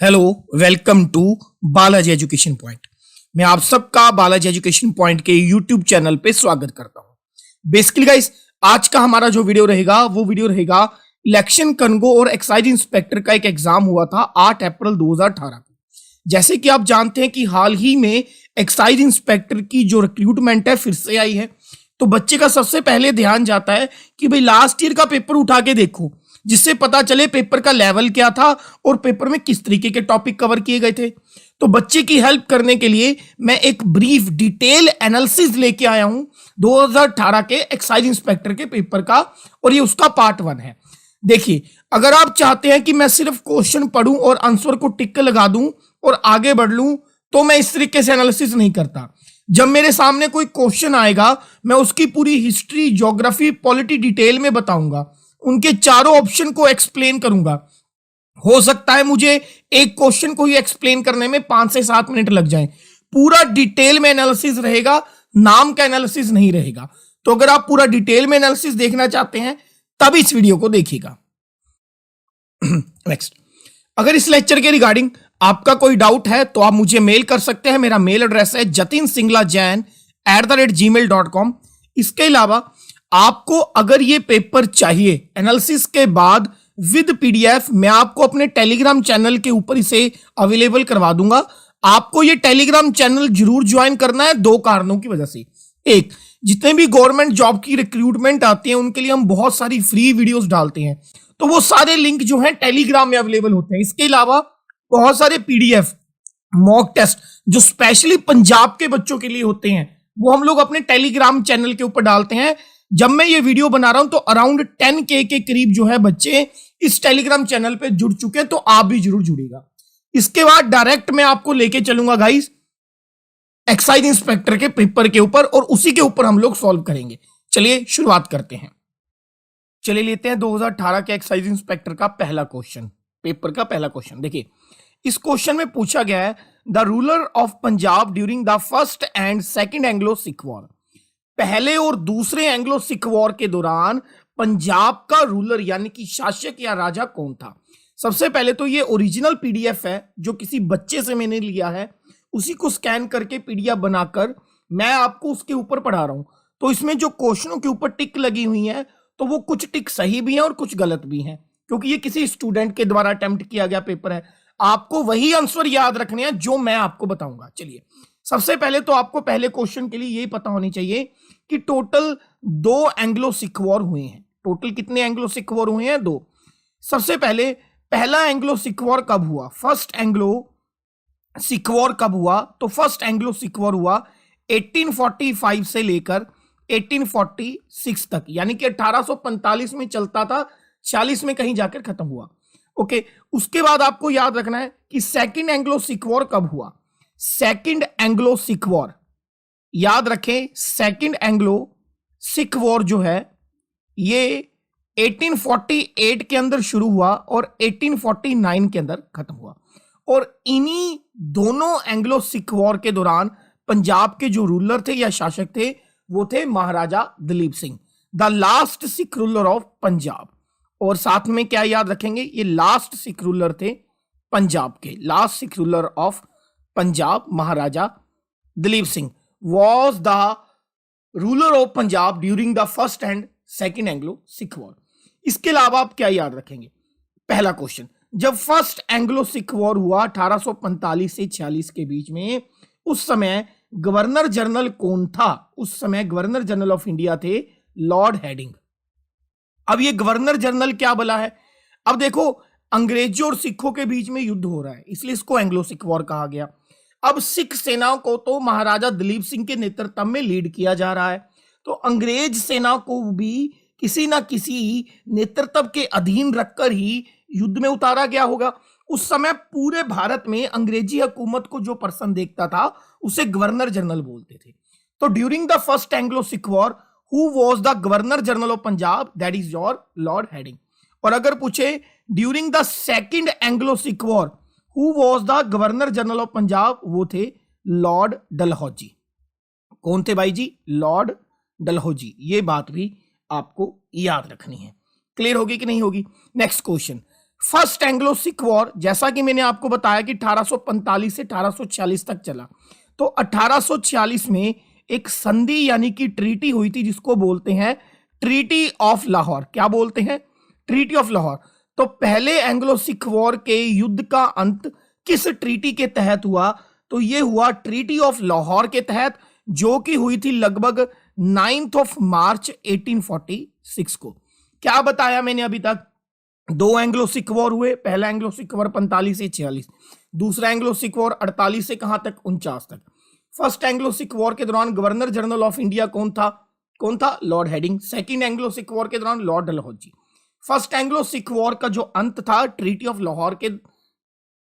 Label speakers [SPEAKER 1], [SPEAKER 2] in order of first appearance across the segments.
[SPEAKER 1] Hello, welcome to Balaji education point. मैं आप सबका बालाजी एजुकेशन पॉइंट के यूट्यूब चैनल पे स्वागत करता हूं। बेसिकली गाइस, आज का हमारा जो वीडियो रहेगा वो वीडियो रहेगा इलेक्शन कनगो और एक्साइज इंस्पेक्टर का एक एग्जाम हुआ था 8 अप्रैल 2018 को। जैसे कि आप जानते हैं कि हाल ही में एक्साइज इंस्पेक्टर की जो रिक्रूटमेंट है फिर से आई है, तो बच्चे का सबसे पहले ध्यान जाता है कि भाई लास्ट ईयर का पेपर उठा के देखो, जिससे पता चले पेपर का लेवल क्या था और पेपर में किस तरीके के टॉपिक कवर किए गए थे। तो बच्चे की हेल्प करने के लिए मैं एक ब्रीफ डिटेल एनालिसिस लेके आया हूं 2018 के एक्साइज इंस्पेक्टर के पेपर का, और ये उसका पार्ट 1 है। देखिए, अगर आप चाहते हैं कि मैं सिर्फ क्वेश्चन पढ़ूं और आंसर को टिक लगा दूं और आगे बढ़ लूं, तो मैं इस तरीके से एनालिसिस नहीं करता। जब मेरे सामने कोई क्वेश्चन आएगा, मैं उसकी पूरी हिस्ट्री, ज्योग्राफी, पॉलिटी डिटेल में बताऊंगा, उनके चारों ऑप्शन को एक्सप्लेन करूंगा। हो सकता है मुझे एक क्वेश्चन को ही एक्सप्लेन करने में 5 से 7 मिनट लग जाएं। पूरा डिटेल में एनालिसिस रहेगा, नाम का एनालिसिस नहीं रहेगा। तो अगर आप पूरा डिटेल में एनालिसिस देखना चाहते हैं तब इस वीडियो को देखिएगा। नेक्स्ट, अगर इस लेक्चर के रिगार्डिंग आपका कोई डाउट है तो आप मुझे मेल कर सकते हैं। मेरा मेल एड्रेस है jatinsinglajain@gmail.com। इसके अलावा आपको अगर ये पेपर चाहिए एनालिसिस के बाद विद पीडीएफ, मैं आपको अपने टेलीग्राम चैनल के ऊपर इसे अवेलेबल करवा दूंगा। आपको ये टेलीग्राम चैनल जरूर ज्वाइन करना है 2 कारणों की वजह से। एक, जितने भी गवर्नमेंट जॉब की रिक्रूटमेंट आती है उनके लिए हम बहुत सारी फ्री वीडियोस डालते हैं, तो वो सारे लिंक जो है टेलीग्राम में अवेलेबल होते हैं। इसके अलावा बहुत सारे पीडीएफ, मॉक टेस्ट जो स्पेशली पंजाब के बच्चों के लिए होते हैं, वो हम लोग अपने टेलीग्राम चैनल के ऊपर डालते हैं। जब मैं ये वीडियो बना रहा हूं तो अराउंड 10K के करीब जो है बच्चे इस टेलीग्राम चैनल पे जुड़ चुके हैं, तो आप भी जरूर जुड़ेगा। इसके बाद डायरेक्ट मैं आपको लेके चलूंगा गाइस एक्साइज इंस्पेक्टर के पेपर के ऊपर, और उसी के ऊपर हम लोग सॉल्व करेंगे। चलिए शुरुआत करते हैं। चलिए लेते हैं 2018 के एक्साइज इंस्पेक्टर का पहला क्वेश्चन, पेपर का पहला क्वेश्चन। देखिए, इस क्वेश्चन में पूछा गया है the ruler of Punjab during the first and second Anglo Sikh war. पहले और दूसरे एंग्लो सिख वॉर के दौरान पंजाब का रूलर यानी कि शासक या राजा कौन था। सबसे पहले तो ये ओरिजिनल पीडीएफ है जो किसी बच्चे से मैंने लिया है, उसी को स्कैन करके पीडीएफ बनाकर मैं आपको उसके ऊपर पढ़ा रहा हूं। तो इसमें जो क्वेश्चनों के ऊपर टिक लगी हुई है, तो वो कुछ टिक सही भी हैं और कुछ गलत भी हैं, क्योंकि ये किसी स्टूडेंट के द्वारा अटेम्प्ट किया गया पेपर है। आपको वही आंसर याद रखने हैं जो मैं आपको बताऊंगा। चलिए, सबसे पहले तो आपको पहले क्वेश्चन के लिए यही पता होनी चाहिए कि टोटल 2 एंग्लो सिख वॉर हुए हैं। टोटल कितने एंग्लो सिख वॉर हुए हैं? 2। सबसे पहले पहला एंग्लो सिख वॉर कब हुआ? फर्स्ट एंग्लो सिख वॉर कब हुआ? तो फर्स्ट एंग्लो सिख वॉर हुआ 1845 से लेकर 1846 तक, यानी कि 1845 में चलता था, 46 में कहीं जाकर खत्म हुआ। ओके, उसके बाद आपको याद रखना है कि सेकंड एंग्लो सिख वॉर कब हुआ। सेकंड एंग्लो सिख वॉर, याद रखें, सेकंड एंग्लो सिख वॉर जो है ये 1848 के अंदर शुरू हुआ और 1849 के अंदर खत्म हुआ। और इन्हीं दोनों एंग्लो सिख वॉर के दौरान पंजाब के जो रूलर थे या शासक थे वो थे Maharaja Dalip Singh, the last Sikh ruler of Punjab. और साथ में क्या याद रखेंगे, ये लास्ट सिख रूलर थे पंजाब के, last Sikh ruler of Punjab Maharaja Dalip Singh was the ruler of Punjab during the first and second Anglo Sikh war. इसके अलावा आप क्या याद रखेंगे? पहला क्वेश्चन, जब फर्स्ट एंग्लो सिख वॉर हुआ 1845 से 46 के बीच में, उस समय गवर्नर जनरल कौन था? उस समय गवर्नर जनरल ऑफ इंडिया थे लॉर्ड हेडिंग। अब ये गवर्नर जनरल क्या बोला है? अब देखो, अंग्रेजों और सिखों के बीच में युद्ध हो रहा है, इसलिए इसको एंग्लो सिख वॉर कहा गया। अब सिख सेना को तो महाराजा दलीप सिंह के नेतृत्व में लीड किया जा रहा है, तो अंग्रेज सेना को भी किसी ना किसी नेतृत्व के अधीन रखकर ही युद्ध में उतारा गया होगा। उस समय पूरे भारत में अंग्रेजी हुकूमत को जो पर्सन देखता था उसे गवर्नर जनरल बोलते थे। तो during the first Anglo Sikh war who was the governor general of Punjab? That is your Lord heading. और अगर पूछे during the second Anglo Sikh war who was the governor general of Punjab? वो थे लॉर्ड डलहौजी। कौन थे भाई जी? लॉर्ड डलहौजी। ये बात भी आपको याद रखनी है। क्लियर होगी कि नहीं होगी? Next question, first Anglo Sikh war, जैसा कि मैंने आपको बताया कि 1845 से 1846 तक चला, तो 1846 में एक संधि यानी कि ट्रीटी हुई थी जिसको बोलते हैं ट्रीटी ऑफ लाहौर। क्या बोलते हैं? Treaty of Lahore. तो पहले एंग्लो सिख वॉर के युद्ध का अंत किस ट्रीटी के तहत हुआ? तो यह हुआ ट्रीटी ऑफ लाहौर के तहत, जो कि हुई थी लगभग 9 मार्च 1846 को। क्या बताया मैंने अभी तक? दो एंग्लो सिख वॉर हुए। पहला एंग्लो सिख वॉर 45 से 46, दूसरा एंग्लो सिख वॉर 48 से कहां तक? 49 तक। फर्स्ट एंग्लो सिख वॉर के दौरान गवर्नर जनरल ऑफ इंडिया कौन था? कौन था? Lord heading. Second Anglo Sikh war के दौरान Lord Dalhousie. First Anglo Sikh war का जो अंत था ट्रीटी ऑफ लाहौर के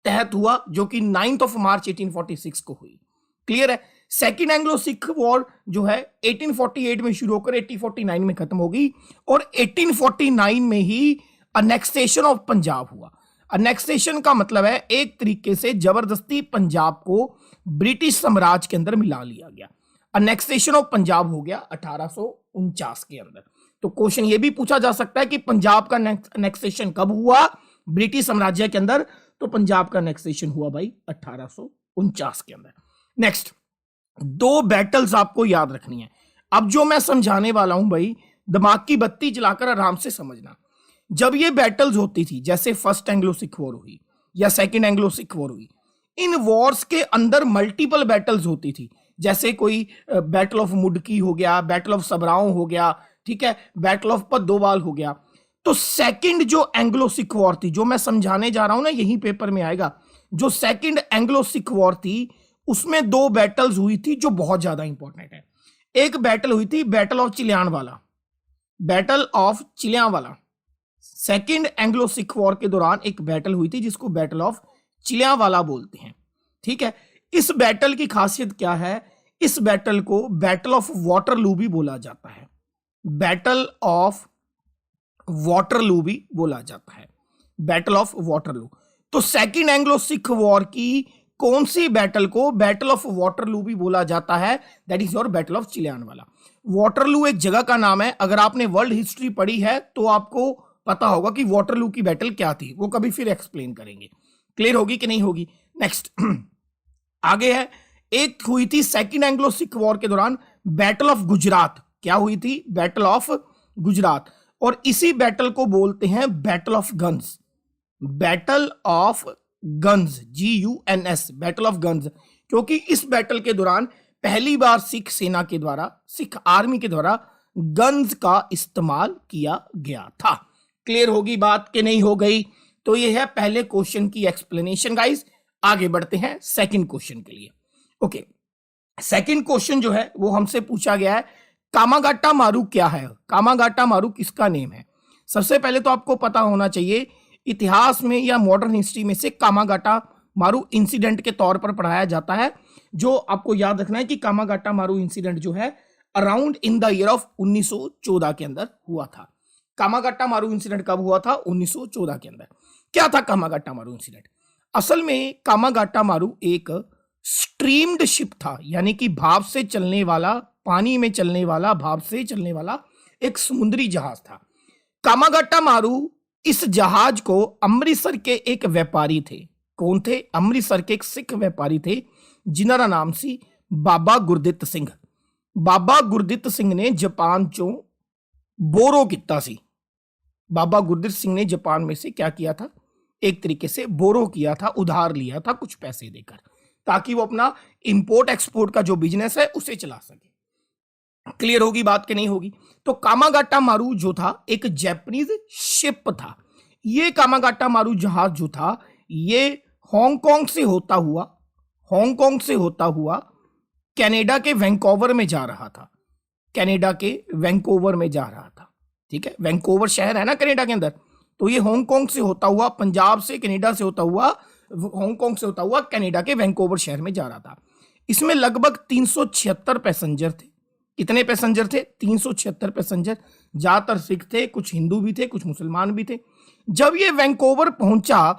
[SPEAKER 1] तहत हुआ, जो कि 9 मार्च 1846 को हुई। क्लियर है? सेकंड एंग्लो सिख वॉर जो है 1848 में शुरू होकर 1849 में खत्म होगी, और 1849 में ही अनेक्सेशन ऑफ पंजाब हुआ। अनेक्सेशन का मतलब है एक तरीके से जबरदस्ती पंजाब को ब्रिटिश साम्राज्य के अंदर मिला लिया गया। अनेक्सेशन ऑफ पंजाब हो गया 1849 के अंदर। तो क्वेश्चन ये भी पूछा जा सकता है कि पंजाब का अनेक्सेशन कब हुआ ब्रिटिश साम्राज्य के अंदर? तो पंजाब का अनेक्सेशन हुआ भाई 1849 के अंदर। नेक्स्ट, दो बैटल्स आपको याद रखनी है। अब जो मैं समझाने वाला हूं भाई, दिमाग की बत्ती जलाकर आराम से समझना। जब ये बैटल्स होती थी, जैसे फर्स्ट एंग्लो सिख वॉर हुई या सेकंड एंग्लो सिख वॉर हुई, इन वॉर्स के अंदर मल्टीपल बैटल्स होती थी। जैसे कोई बैटल ऑफ मुडकी हो गया, बैटल ऑफ सबराओं हो गया, ठीक है, बैटल ऑफ पद्दोवाल हो गया। तो सेकंड जो एंग्लो सिख वॉर थी, जो मैं समझाने जा रहा हूं ना, यही पेपर में आएगा। जो सेकंड एंग्लो सिख वॉर थी उसमें दो बैटल्स हुई थी जो बहुत ज्यादा इंपॉर्टेंट है। एक बैटल हुई थी battle of Chillianwala, battle of Chillianwala. Second Anglo Sikh war के दौरान एक बैटल हुई थी जिसको बैटल ऑफ चिलियानवाला बोलते हैं। ठीक है, इस बैटल की खासियत क्या है? इस बैटल को बैटल ऑफ वाटरलू भी बोला जाता है। बैटल ऑफ वाटरलू भी बोला जाता है, बैटल ऑफ वाटरलू। तो सेकंड एंग्लो सिख वॉर की कौन सी बैटल को बैटल ऑफ वाटरलू भी बोला जाता है? That is your battle of Chillianwala. Waterloo एक जगह का नाम है। अगर आपने वर्ल्ड हिस्ट्री पढ़ी है तो आपको पता होगा कि वाटरलू की बैटल क्या थी, वो कभी फिर एक्सप्लेन करेंगे। क्लियर होगी कि नहीं होगी? नेक्स्ट आगे है, एक हुई थी सेकंड एंग्लो सिख वॉर के दौरान बैटल ऑफ गुजरात। क्या हुई थी? Battle of Gujarat. और इसी बैटल को बोलते हैं battle of guns. Battle of guns, GUNS, battle of guns, क्योंकि इस बैटल के दौरान पहली बार सिख सेना के द्वारा, सिख आर्मी के द्वारा गन्स का इस्तेमाल किया गया था। क्लियर होगी बात कि नहीं हो गई? तो ये है पहले क्वेश्चन की एक्सप्लेनेशन गाइस। आगे बढ़ते हैं सेकंड क्वेश्चन के लिए। ओके, सेकंड क्वेश्चन जो है वो हमसे पूछा गया है, कामागाटा मारू क्या है? कामागाटा मारू किसका नेम है? सबसे पहले तो आपको पता होना चाहिए, इतिहास में या मॉडर्न हिस्ट्री में से कामागाटा मारू इंसिडेंट के तौर पर पढ़ाया जाता है। जो आपको याद रखना है कि कामागाटा मारू इंसिडेंट जो है around in the year of 1914 के अंदर हुआ था। कामागाटा मारू इंसिडेंट कब हुआ था? 1914 के अंदर। क्या था कामागाटा मारू इंसिडेंट? असल में कामागाटा मारू एक स्ट्रीम्ड शिप था, यानी कि भाप से चलने वाला, पानी में चलने वाला, भाप से चलने वाला एक समुद्री जहाज था। कामागाटा मारू, इस जहाज को अमृतसर के एक व्यापारी थे। कौन थे? अमृतसर के एक सिख व्यापारी थे जिन्हां नाम सी बाबा गुरदित सिंह। बाबा गुरदित सिंह ने जापान चों बोरो किया सी। बाबा गुरदित सिंह ने जापान में से क्या किया था? एक तरीके से बोरो किया था, उधार लिया था कुछ पैसे देकर, ताकि वो अपना इंपोर्ट एक्सपोर्ट का जो बिजनेस है उसे चला सके। क्लियर होगी बात कि नहीं होगी? तो कामागाटा मारू जो था एक जैपनीज शिप था। ये कामागाटा मारू जहाज जो था ये हांगकांग से होता हुआ कनाडा के वैंकूवर में जा रहा था। कनाडा के वैंकूवर में जा रहा था। ठीक है, वैंकूवर शहर है ना कनाडा के अंदर। तो ये हांगकांग से होता हुआ, पंजाब से कनाडा से होता हुआ, हांगकांग से होता हुआ कनाडा के वैंकूवर शहर में जा रहा था। इसमें लगभग 376 पैसेंजर थे। कितने पैसेंजर थे? 376 पैसेंजर। ज्यादातर सिख थे, कुछ हिंदू भी थे, कुछ मुसलमान भी थे। जब ये वैंकूवर पहुंचा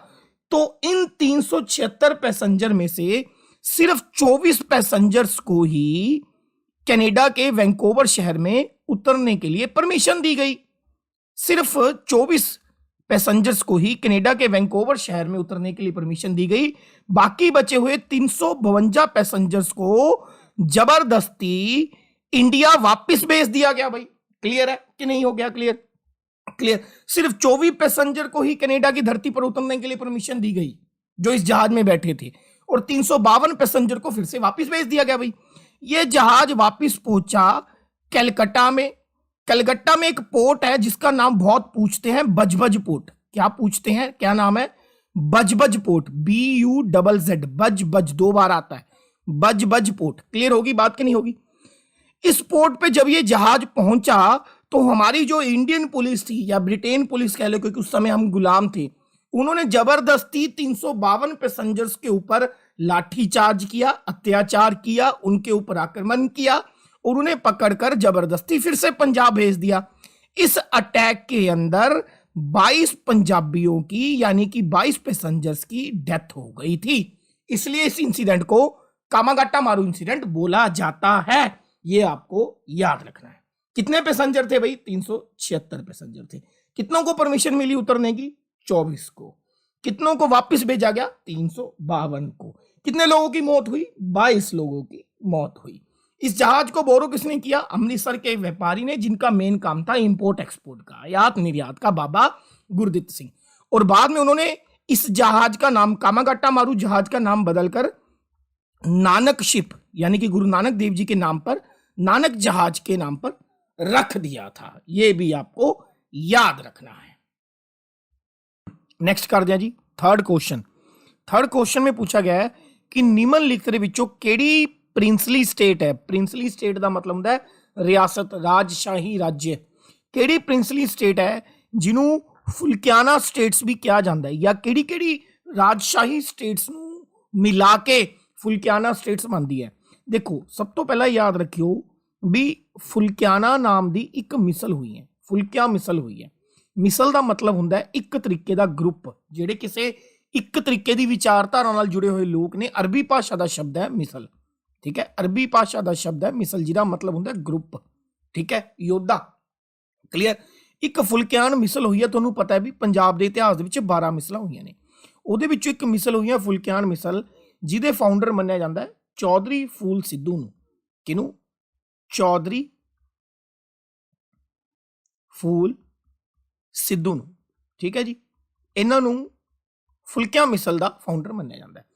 [SPEAKER 1] तो इन 376 पैसेंजर में से सिर्फ 24 पैसेंजर्स को ही कनाडा के वैंकूवर शहर में उतरने के लिए परमिशन दी गई। सिर्फ 24 पैसेंजर्स को ही कनाडा के वैंकूवर शहर में उतरने के लिए परमिशन दी गई। बाकी बचे हुए 352 पैसेंजर्स को जबरदस्ती इंडिया वापस भेज दिया गया। भाई क्लियर है कि नहीं हो गया क्लियर? क्लियर। सिर्फ 24 पैसेंजर को ही कनाडा की धरती पर उतरने के लिए परमिशन दी गई जो इस जहाज में बैठे थे, और 352 पैसेंजर को फिर से वापस भेज दिया गया। भाई ये जहाज वापस पहुंचा कलकत्ता में। कलकत्ता में एक पोर्ट है जिसका नाम बहुत पूछते हैं, बजबज पोर्ट। क्या पूछते हैं, क्या नाम है? बजबज पोर्ट, BUZZ, बजबज, 2 बार आता है, बजबज पोर्ट। क्लियर होगी बात कि नहीं होगी? इस पोर्ट पे जब ये जहाज पहुंचा तो हमारी जो इंडियन पुलिस थी, या ब्रिटेन पुलिस कह लो क्योंकि उस समय हम गुलाम थे, उन्होंने जबरदस्ती 352 पैसेंजर्स के ऊपर लाठीचार्ज किया, अत्याचार किया, उनके ऊपर आक्रमण किया और उन्हें पकड़कर जबरदस्ती फिर से पंजाब भेज दिया। इस अटैक के अंदर 22 पंजाबियों की, यानी कि 22 पैसेंजर्स की डेथ हो गई थी। इसलिए इस इंसिडेंट को कामागाटा मारू इंसिडेंट बोला जाता है। ये आपको याद रखना है। कितने पैसेंजर थे भाई? 376 पैसेंजर थे। कितनों को परमिशन मिली उतरने की? 24 को। कितनों को वापस भेजा गया? 352 को। कितने लोगों की मौत हुई? 22 लोगों की मौत हुई। इस जहाज को बोरो किसने किया? अमृतसर के व्यापारी ने, जिनका मेन काम था इंपोर्ट एक्सपोर्ट का, आयात निर्यात का, बाबा गुरदित्त सिंह। और बाद में उन्होंने इस जहाज का नाम, कामागाटा मारू जहाज का नाम बदलकर नानक शिप, यानी कि गुरु नानक देव जी के नाम पर, नानक जहाज के नाम पर रख दिया था। यह भी आपको याद रखना है। नेक्स्ट कर दिया जी थर्ड क्वेश्चन। थर्ड क्वेश्चन में पूछा गया है कि निम्नलिखित दे विचों केड़ी प्रिंसली स्टेट है? प्रिंसली स्टेट का मतलब होता है रियासत, राजशाही राज्य। केड़ी प्रिंसली स्टेट है जिन्हों फुल्कियाना स्टेट्स भी कहा जाता है, या केड़ी केड़ी राजशाही स्टेट्स नूं मिला के फुल्कियाना स्टेट्स बनती है? देखो सब तो पहला याद रखियो भी फुल्कियाना नाम की एक मिसल हुई है, फुल्किया मिसल हुई है। मिसल का मतलब होता है एक तरीके का ग्रुप, ਜਿਹੜੇ ਕਿਸੇ एक तरीके की विचारधारा नाल जुड़े हुए लोग ने। अरबी भाषा का शब्द है मिसल, ठीक है, अरबी भाषा का शब्द है मिसल, जिहदा मतलब होता है ग्रुप, ठीक है, योद्धा। क्लियर। एक फुल्कियान मिसल हुई है, तुहानूं पता है भी पंजाब के इतिहास दे विच 12 मिसलां हुई ने, उहदे विचों एक मिसल हुई है फुल्कियान मिसल, जिहदे फाउंडर मन्निया जाता है चौधरी फूल सिद्धू नूं। किहनूं? चौधरी फूल सिद्धू नूं, ठीक है जी। इन्हां नूं फुल्कियां मिसल का फाउंडर मन्निया जाता है।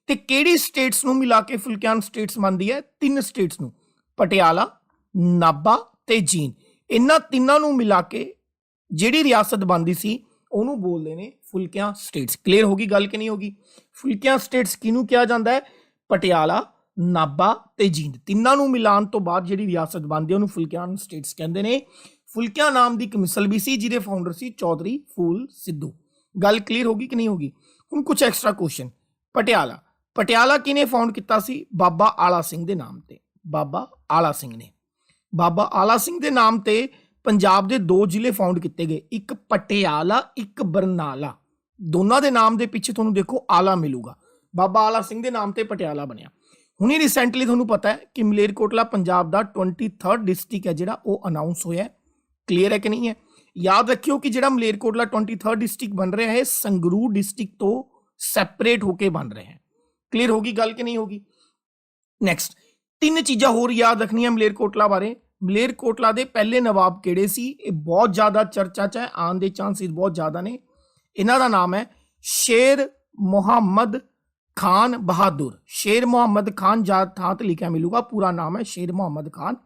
[SPEAKER 1] ते किहड़ी स्टेट्स नूं मिला के फुल्कियान स्टेट्स बनदी है? 3 स्टेट्स नूं, पटियाला, नाभा ते जींद। इन्हां तिन्नां नूं मिला के जिहड़ी रियासत बनदी सी उहनूं बोलदे ने फुल्कियां स्टेट्स। क्लीयर होगी गल कि नहीं होगी? फुल्कियां स्टेट्स किहनूं कहा जाता है? पटियाला, नाभा ते जींद, तिन्नां नूं मिलान तो बाद जिहड़ी रियासत बनदी है उहनूं फुल्कियान स्टेट्स कहंदे ने। फुल्किया नाम की एक मिसल भी सी जिहदे फाउंडर सी चौधरी फूल सिद्धू। गल क्लीयर होगी कि नहीं होगी? हुण कुछ एक्स्ट्रा क्वेश्चन। पटियाला, पटियाला किने फाउंड किया सी? बाबा आला सिंह के नाम ते। बाबा आला सिंह ने, बाबा आला सिंह के नाम ते पंजाब के 2 जिले फाउंड किए गए, एक पटियाला, एक बरनाला। दोनों के नाम के पिछे तुहानूं देखो आला मिलूगा। बाबा आला सिंह के नाम ते पटियाला बनिया। हुणी रिसेंटली तुहानूं पता है कि मलेरकोटला पंजाब का 23rd डिस्ट्रिक्ट है जिहड़ा वो अनाउंस होया है। क्लीयर है कि नहीं है? याद रखियो कि जिहड़ा मलेरकोटला 23rd डिस्ट्रिक्ट बन रहा है संगरूर डिस्ट्रिक्ट तो सैपरेट होके बन रहे हैं। क्लीयर होगी गल कि नहीं होगी? नेक्स्ट 3 चीज़ां होर याद रखनियां मलेरकोटला बारे। मलेरकोटला के पहले नवाब किहड़े सी? ये बहुत ज़्यादा चर्चा च है, आने के चांसिस बहुत ज़्यादा ने। इन्हां दा नाम है शेर मुहम्मद खान बहादुर। शेर मुहम्मद खान जात थां ते लिखा मिलूगा, पूरा नाम है शेर मुहम्मद खान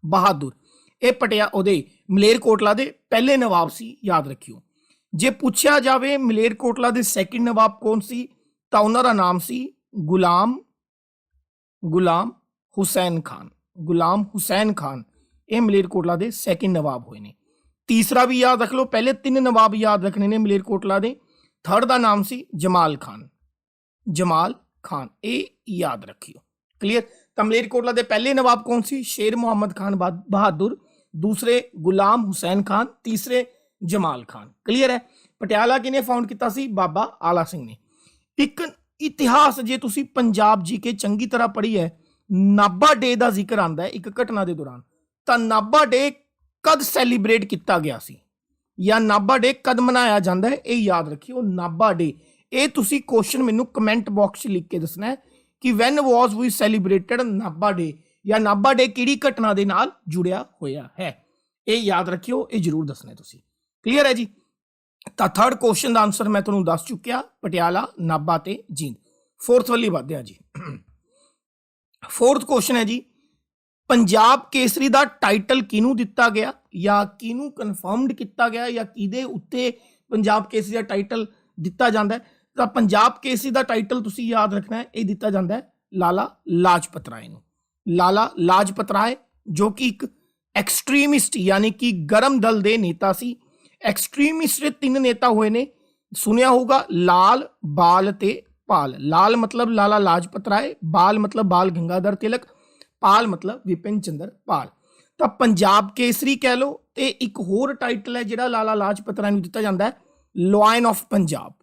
[SPEAKER 1] बहादुर। ये पटिया ओदे मलेरकोटला दे पहले नवाब सी, याद रखियो। जे पूछा जाए मलेरकोटला दे सैकेंड नवाब कौन सी, तो उन्हां दा नाम सी गुलाम हुसैन खान। गुलाम हुसैन खान ये मलेरकोटला दे सैकेंड नवाब हुए ने। तीसरा भी याद रख लो, पहले 3 नवाब याद रखने ने मलेरकोटला दे। थर्ड का नाम सी जमाल खान, जमाल खान, ये याद रखियो। क्लियर। तो मलेरकोटला दे पहले नवाब कौन सी? शेर मुहम्मद खान बहादुर, दूसरे गुलाम हुसैन खान, तीसरे जमाल खान। क्लियर है। पटियाला किने फाउंड किया सी? बाबा आला सिंह ने। एक इतिहास जे तुसी पंजाब जी के चंगी तरह पढ़ी है, नाभा डे का जिक्र आता है एक घटना के दौरान। तो नाभा डे कद सैलीब्रेट किया गया सी? या नाभा डे कद मनाया जाता है, ये याद रखियो नाभा डे। ये तुसी क्वेश्चन मैनू कमेंट बॉक्स लिख के दसना है कि when was we celebrated Nabha day, या नाभा डे किहड़ी घटना दे नाल जुड़िया होया है, ये याद रखियो, ये जरूर दसना है तुसी। क्लीयर है जी। तो थर्ड क्वेश्चन का आंसर मैं तुहानूं दस चुकिया, पटियाला, नाभा ते जींद। फोर्थ वाली बात है जी। फोर्थ क्वेश्चन है जी, पंजाब केसरी का टाइटल किनू दिता गया या किनू कन्फर्मड किया गया या किदे उत्ते पंजाब केसरी का टाइटल दिता जाता है। तो पंजाब केसरी का टाइटल तुसी याद रखना है, ये दिता जाता है लाला लाजपत राय नूं। लाला लाजपत राय जो कि एक एक्सट्रीमिस्ट यानी कि गरम दल दे नेता सी। एक्सट्रीमिस्ट दे 3 नेता हुए ने, सुनिया होगा, लाल, बाल ते पाल। लाल मतलब लाला लाजपत राय, बाल मतलब बाल गंगाधर तिलक, पाल मतलब विपिन चंद्र पाल। तो पंजाब केसरी कह लो, ते एक होर टाइटल है जिहड़ा लाला लाजपत राय नूं दिता जाता है, lion of Punjab.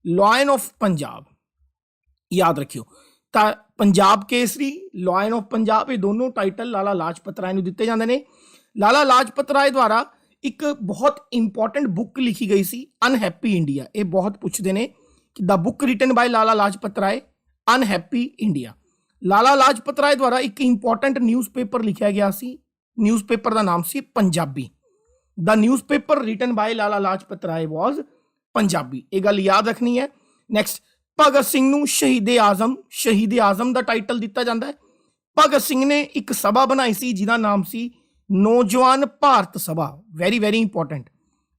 [SPEAKER 1] Lion of Punjab याद रखियो। तो पंजाब केसरी, लॉयन ऑफ पंजाब, ये दोनों टाइटल लाला लाजपत राय नूं दिते जांदे ने। लाला लाजपत राय द्वारा एक बहुत इंपॉर्टेंट बुक लिखी गई सी, अनहैप्पी इंडिया। ये बहुत पूछते हैं कि the book written by Lala Lajpat Rai, unhappy India. Lala Lajpat Rai द्वारा एक इंपॉर्टेंट न्यूज़पेपर लिखा गया सी, न्यूज़पेपर का नाम सी Punjabi. The newspaper written by Lala Lajpat Rai was Punjabi, ये गल याद रखनी है। नैक्सट, भगत सिंह नूं शहीद ए आजम का टाइटल दिता जाता है। भगत सिंह ने एक सभा बनाई सी जिहदा नाम सी नौजवान भारत सभा। वेरी वेरी इंपॉर्टेंट,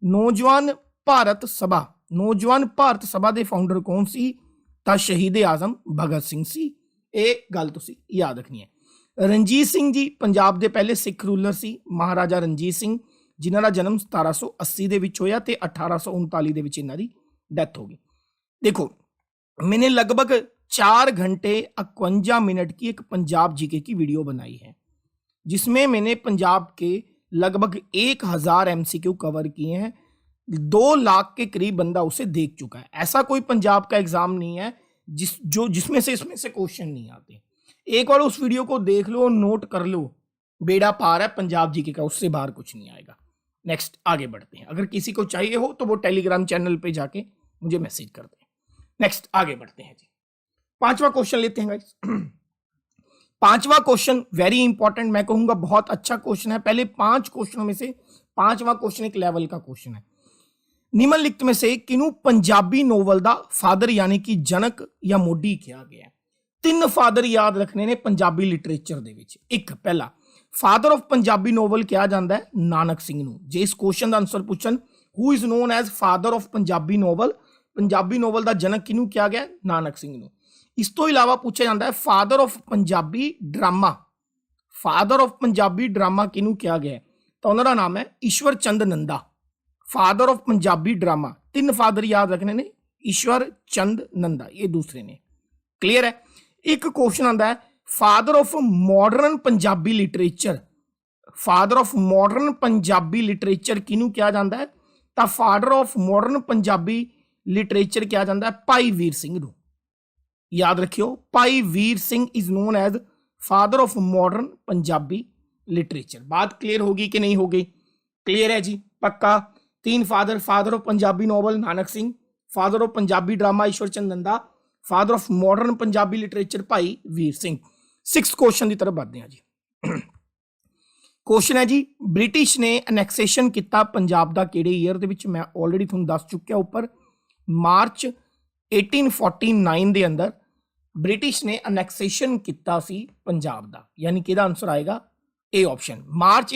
[SPEAKER 1] नौजवान भारत सभा। नौजवान भारत सभा के फाउंडर कौन सी? तां शहीद ए आजम भगत सिंह सी। ये गल तुसीं याद रखनी है। रणजीत सिंह जी पंजाब के पहले सिख रूलर सी, महाराजा रणजीत सिंह, जिन्हां दा जन्म 1780 दे विच होया ते 1839 दे विच इन्हां दी डैथ हो गई। देखो, मैंने लगभग 4 घंटे 51 मिनट की एक पंजाब जीके की वीडियो बनाई है, जिसमें मैंने पंजाब के लगभग 1000 एमसीक्यू कवर किए हैं। 2 लाख के करीब बंदा उसे देख चुका है। ऐसा कोई पंजाब का एग्जाम नहीं है जिसमें से क्वेश्चन नहीं आते। एक बार उस वीडियो को देख लो, नोट कर लो, बेड़ा पार है पंजाब जीके का, उससे बाहर कुछ नहीं आएगा। नेक्स्ट आगे बढ़ते हैं। अगर किसी को चाहिए हो तो वो टेलीग्राम चैनल पे जाके मुझे मैसेज कर दें। नेक्स्ट आगे बढ़ते हैं जी। 5वां क्वेश्चन लेते हैं गाइस। 5वां क्वेश्चन वेरी इंपॉर्टेंट, मैं कहूंगा बहुत अच्छा क्वेश्चन है। पहले 5 क्वेश्चनों में से 5वां क्वेश्चन एक लेवल का क्वेश्चन है। निम्नलिखित में से किनू पंजाबी नोवल दा फादर यानी कि जनक या मोडी कहा गया है? 3 फादर याद रखने ने पंजाबी लिटरेचर दे विच। एक पहला फादर ऑफ पंजाबी नोवल कहा जाता है नानक सिंह नूं। जे इस क्वेश्चन का आंसर पूछन who is known as father of Punjabi novel, Punjabi novel का जनक किनू कहा गया? नानक सिंह नूं। इस तो इलावा पूछा जाता है father of Punjabi drama. Father of Punjabi drama किनू कहा गया है? तो उन्होंने नाम है Ishwar Chand Nanda. Father of Punjabi drama, 3 father याद रखने ने, ईश्वर चंद नंदा, ये दूसरे ने। क्लियर है। एक क्वेश्चन आता है father of modern Punjabi literature. Father of modern Punjabi literature किनू कहा जाता है? तो father of modern Punjabi literature कहा जाता है भाई वीर सिंह नूं। याद रखियो, Bhai Vir Singh is known as father of modern Punjabi literature. बात क्लियर होगी कि नहीं होगी? क्लियर है जी, पक्का। 3 father, father of Punjabi novel Nanak Singh, father of Punjabi drama Ishwar Chand Nanda, father of modern Punjabi literature Bhai Vir Singh. 6th question की तरफ बढ़ते हैं जी। क्वेश्चन है जी, ब्रिटिश ने अनैक्सेशन किया पंजाब का किहड़े ईयर दे विच? मैं ऑलरेडी तुहानूं दस चुकिया ऊपर, मार्च 1849 के अंदर ब्रिटिश ने अनैक्सेशन किया सी पंजाब का, यानी कि आंसर आएगा ए ऑप्शन। मार्च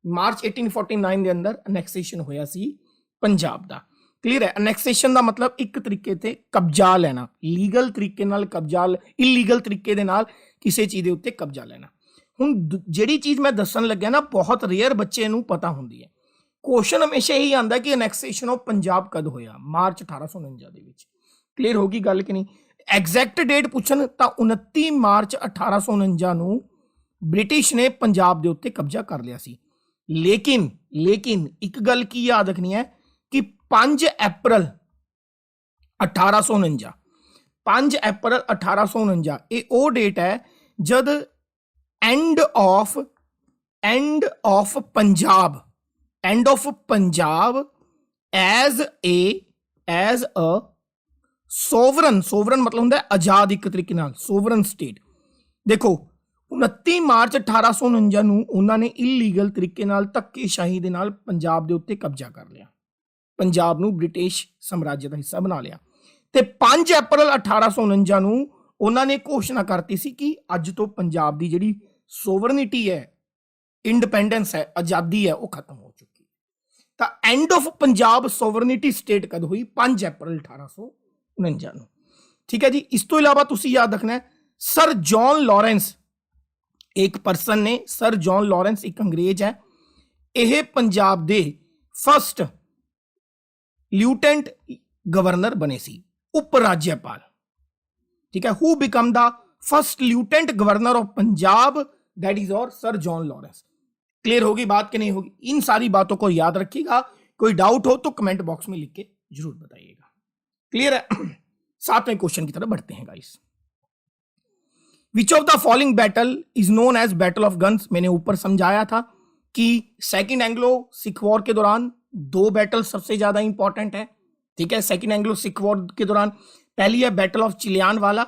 [SPEAKER 1] 1849 के अंदर अनैक्सेशन होया सी पंजाब का। क्लीयर है। अनैक्सेशन का मतलब एक तरीके से कब्जा लेना, लीगल तरीके नाल कब्जा, इलीगल तरीके दे नाल किसी चीज़ के उत्ते कब्जा लेना। हुण जिहड़ी चीज़ मैं दसन लग्या ना, बहुत रेयर बच्चे नूं पता हुंदी है। क्वेश्चन हमेशा यही आता कि अनैक्सेशन ऑफ पंजाब कद होया? मार्च 1849 दे विच। क्लीयर होगी गल कि नहीं? एग्जैक्ट डेट पूछन तो 29 मार्च 1849 नूं ब्रिटिश ने पंजाब के उत्ते कब्जा कर लिया सी। लेकिन एक गल की याद रखनी है कि 5 अप्रैल 1849, 5 अप्रैल 1849 ये वो डेट है जद end of Punjab end of Punjab as a sovereign, sovereign मतलब ਹੁੰਦਾ ਆਜ਼ਾਦ ਇੱਕ ਤਰੀਕੇ ਨਾਲ, सोवरन स्टेट। देखो 29 ਮਾਰਚ 1849 ਨੂੰ ਉਹਨਾਂ ਨੇ ਇਲੀਗਲ ਤਰੀਕੇ ਨਾਲ ਧੱਕੇਸ਼ਾਹੀ ਦੇ ਨਾਲ ਪੰਜਾਬ ਦੇ ਉੱਤੇ ਕਬਜ਼ਾ ਕਰ ਲਿਆ, ਪੰਜਾਬ ਨੂੰ ਬ੍ਰਿਟਿਸ਼ ਸਾਮਰਾਜ ਦਾ ਹਿੱਸਾ ਬਣਾ ਲਿਆ। ਤੇ 5 ਅਪ੍ਰੈਲ 1849 ਨੂੰ ਉਹਨਾਂ ਨੇ ਘੋਸ਼ਣਾ ਕਰਤੀ ਸੀ ਕਿ ਅੱਜ ਤੋਂ ਪੰਜਾਬ ਦੀ ਜਿਹੜੀ ਸੋਵਰਨਿਟੀ ਹੈ, ਇੰਡੀਪੈਂਡੈਂਸ ਹੈ, ਆਜ਼ਾਦੀ ਹੈ, ਉਹ ਖਤਮ ਹੋ ਚੁੱਕੀ। ਤਾਂ end of Punjab sovereignty state ਕਦ ਹੋਈ? 5 ਅਪ੍ਰੈਲ 1849 ਨੂੰ। ਠੀਕ ਹੈ ਜੀ। ਇਸ ਤੋਂ ਇਲਾਵਾ ਤੁਸੀਂ ਯਾਦ ਰੱਖਣਾ ਹੈ ਸਰ ਜੌਨ ਲਾਰੈਂਸ ਇੱਕ ਪਰਸਨ ਨੇ, ਸਰ ਜੌਨ ਲਾਰੈਂਸ ਇੱਕ ਅੰਗਰੇਜ਼ ਹੈ। ਇਹ ਪੰਜਾਬ ਦੇ ਫਸਟ ਲਿeutenant ਗਵਰਨਰ ਬਣੇ ਸੀ, ਉਪ ਰਾਜਿਆਪਾਲ। ठीक है। Who become the first lieutenant governor of Punjab? That is और सर जॉन लॉरेंस। क्लियर होगी बात कि नहीं होगी? इन सारी बातों को याद रखिएगा। कोई डाउट हो तो कमेंट बॉक्स में लिख के जरूर बताइएगा। क्लियर है? 7वें क्वेश्चन की तरफ बढ़ते हैं guys. Which of the following battle is known as battle of guns? मैंने ऊपर समझाया था कि सेकेंड एंग्लो सिख वॉर के दौरान 2 बैटल सबसे ज्यादा इंपॉर्टेंट है। ठीक है। सेकेंड एंग्लो सिख वॉर के दौरान पहली है बैटल ऑफ चिलियान वाला,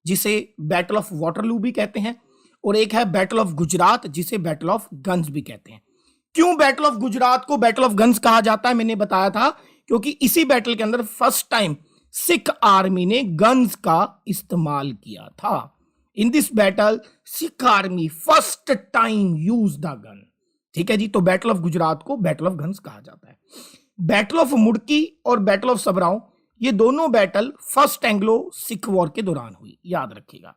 [SPEAKER 1] जिसे बैटल ऑफ वाटरलू भी कहते हैं, और एक है बैटल ऑफ गुजरात, जिसे बैटल ऑफ गन्स भी कहते हैं। क्यों बैटल ऑफ गुजरात को बैटल ऑफ गन्स कहा जाता है? मैंने बताया था क्योंकि इसी बैटल के अंदर फर्स्ट टाइम सिख आर्मी ने गन्स का इस्तेमाल किया था। In this battle Sikh army first time use the gun. ठीक है जी। तो बैटल ऑफ गुजरात को बैटल ऑफ गन्स कहा जाता है। बैटल ऑफ मुड़की और बैटल ऑफ सबराओं, ये दोनों battle first Anglo Sikh war के दौरान हुई, याद रखिएगा।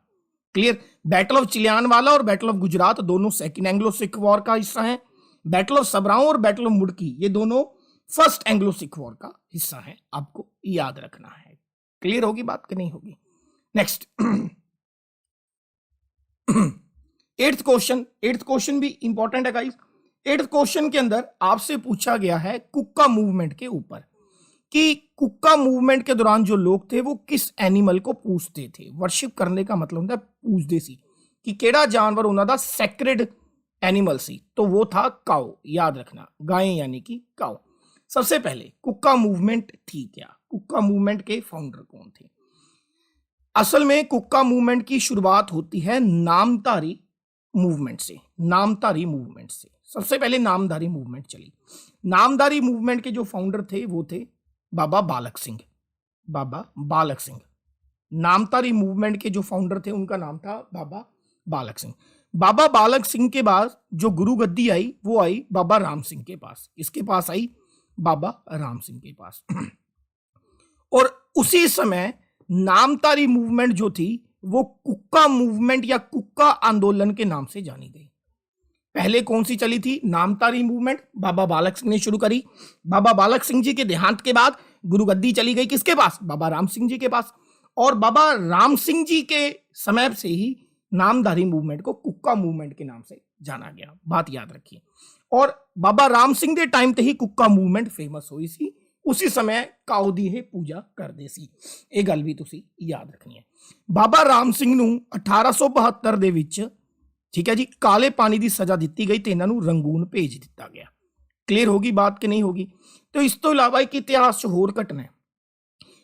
[SPEAKER 1] क्लियर? बैटल ऑफ चिलियान वाला और बैटल ऑफ गुजरात दोनों सेकेंड एंग्लो सिख वॉर का हिस्सा है। बैटल ऑफ सबराओं और बैटल ऑफ मुड़की ये दोनों फर्स्ट एंग्लो सिख वॉर का हिस्सा है, आपको याद रखना है। क्लियर होगी बात कि नहीं होगी? नेक्स्ट 8th क्वेश्चन भी इंपॉर्टेंट है गाइस। 8th क्वेश्चन के अंदर आपसे पूछा गया है कुक्का मूवमेंट के ऊपर कि कुक्का मूवमेंट के दौरान जो लोग थे वो किस एनिमल को पूजते थे। वर्शिप करने का मतलब होता है पूजते सी कि केड़ा जानवर उन्होंने दा सैक्रेड एनिमल सी, तो वो था काऊ। याद रखना, गाय यानी कि काऊ। सबसे पहले कुक्का मूवमेंट थी क्या? कुक्का मूवमेंट के फाउंडर कौन थे? असल में कुक्का मूवमेंट की शुरुआत होती है नामधारी मूवमेंट से। नामधारी मूवमेंट से सबसे पहले नामधारी मूवमेंट चली। नामधारी मूवमेंट के जो फाउंडर थे वो थे बाबा बालक सिंह। बाबा बालक सिंह नामधारी मूवमेंट के जो फाउंडर थे उनका नाम था बाबा बालक सिंह। बाबा बालक सिंह के बाद जो गुरु गद्दी आई वो आई बाबा राम सिंह के पास। इसके पास आई बाबा राम सिंह के पास। और उसी समय नामधारी मूवमेंट जो थी वो कुक्का मूवमेंट या कुक्का आंदोलन के नाम से जानी गई। पहले कौन सी चली थी? नामधारी मूवमेंट बाबा बालक सिंह ने शुरू करी। बाबा बालक सिंह जी के देहांत के बाद गुरु गद्दी चली गई किसके पास? बाबा राम सिंह जी के पास। और बाबा राम सिंह जी के समय से ही नामधारी मूवमेंट को कुक्का मूवमेंट के नाम से जाना गया। बात याद रखिए। और बाबा राम सिंह के टाइम ते ही कुक्का मूवमेंट फेमस हुई सी। उसी समय काऊ दी है पूजा करते सी। ये गल भी तुसी याद रखनी है। बाबा राम सिंह नूं 1872 ਦੇ ਵਿੱਚ ठीक है जी काले पानी की सजा दी गई तो इन्हों रंगून भेज दिता गया। क्लियर होगी बात कि नहीं होगी? तो इस तो इलावा एक इतिहास च होर घटना है।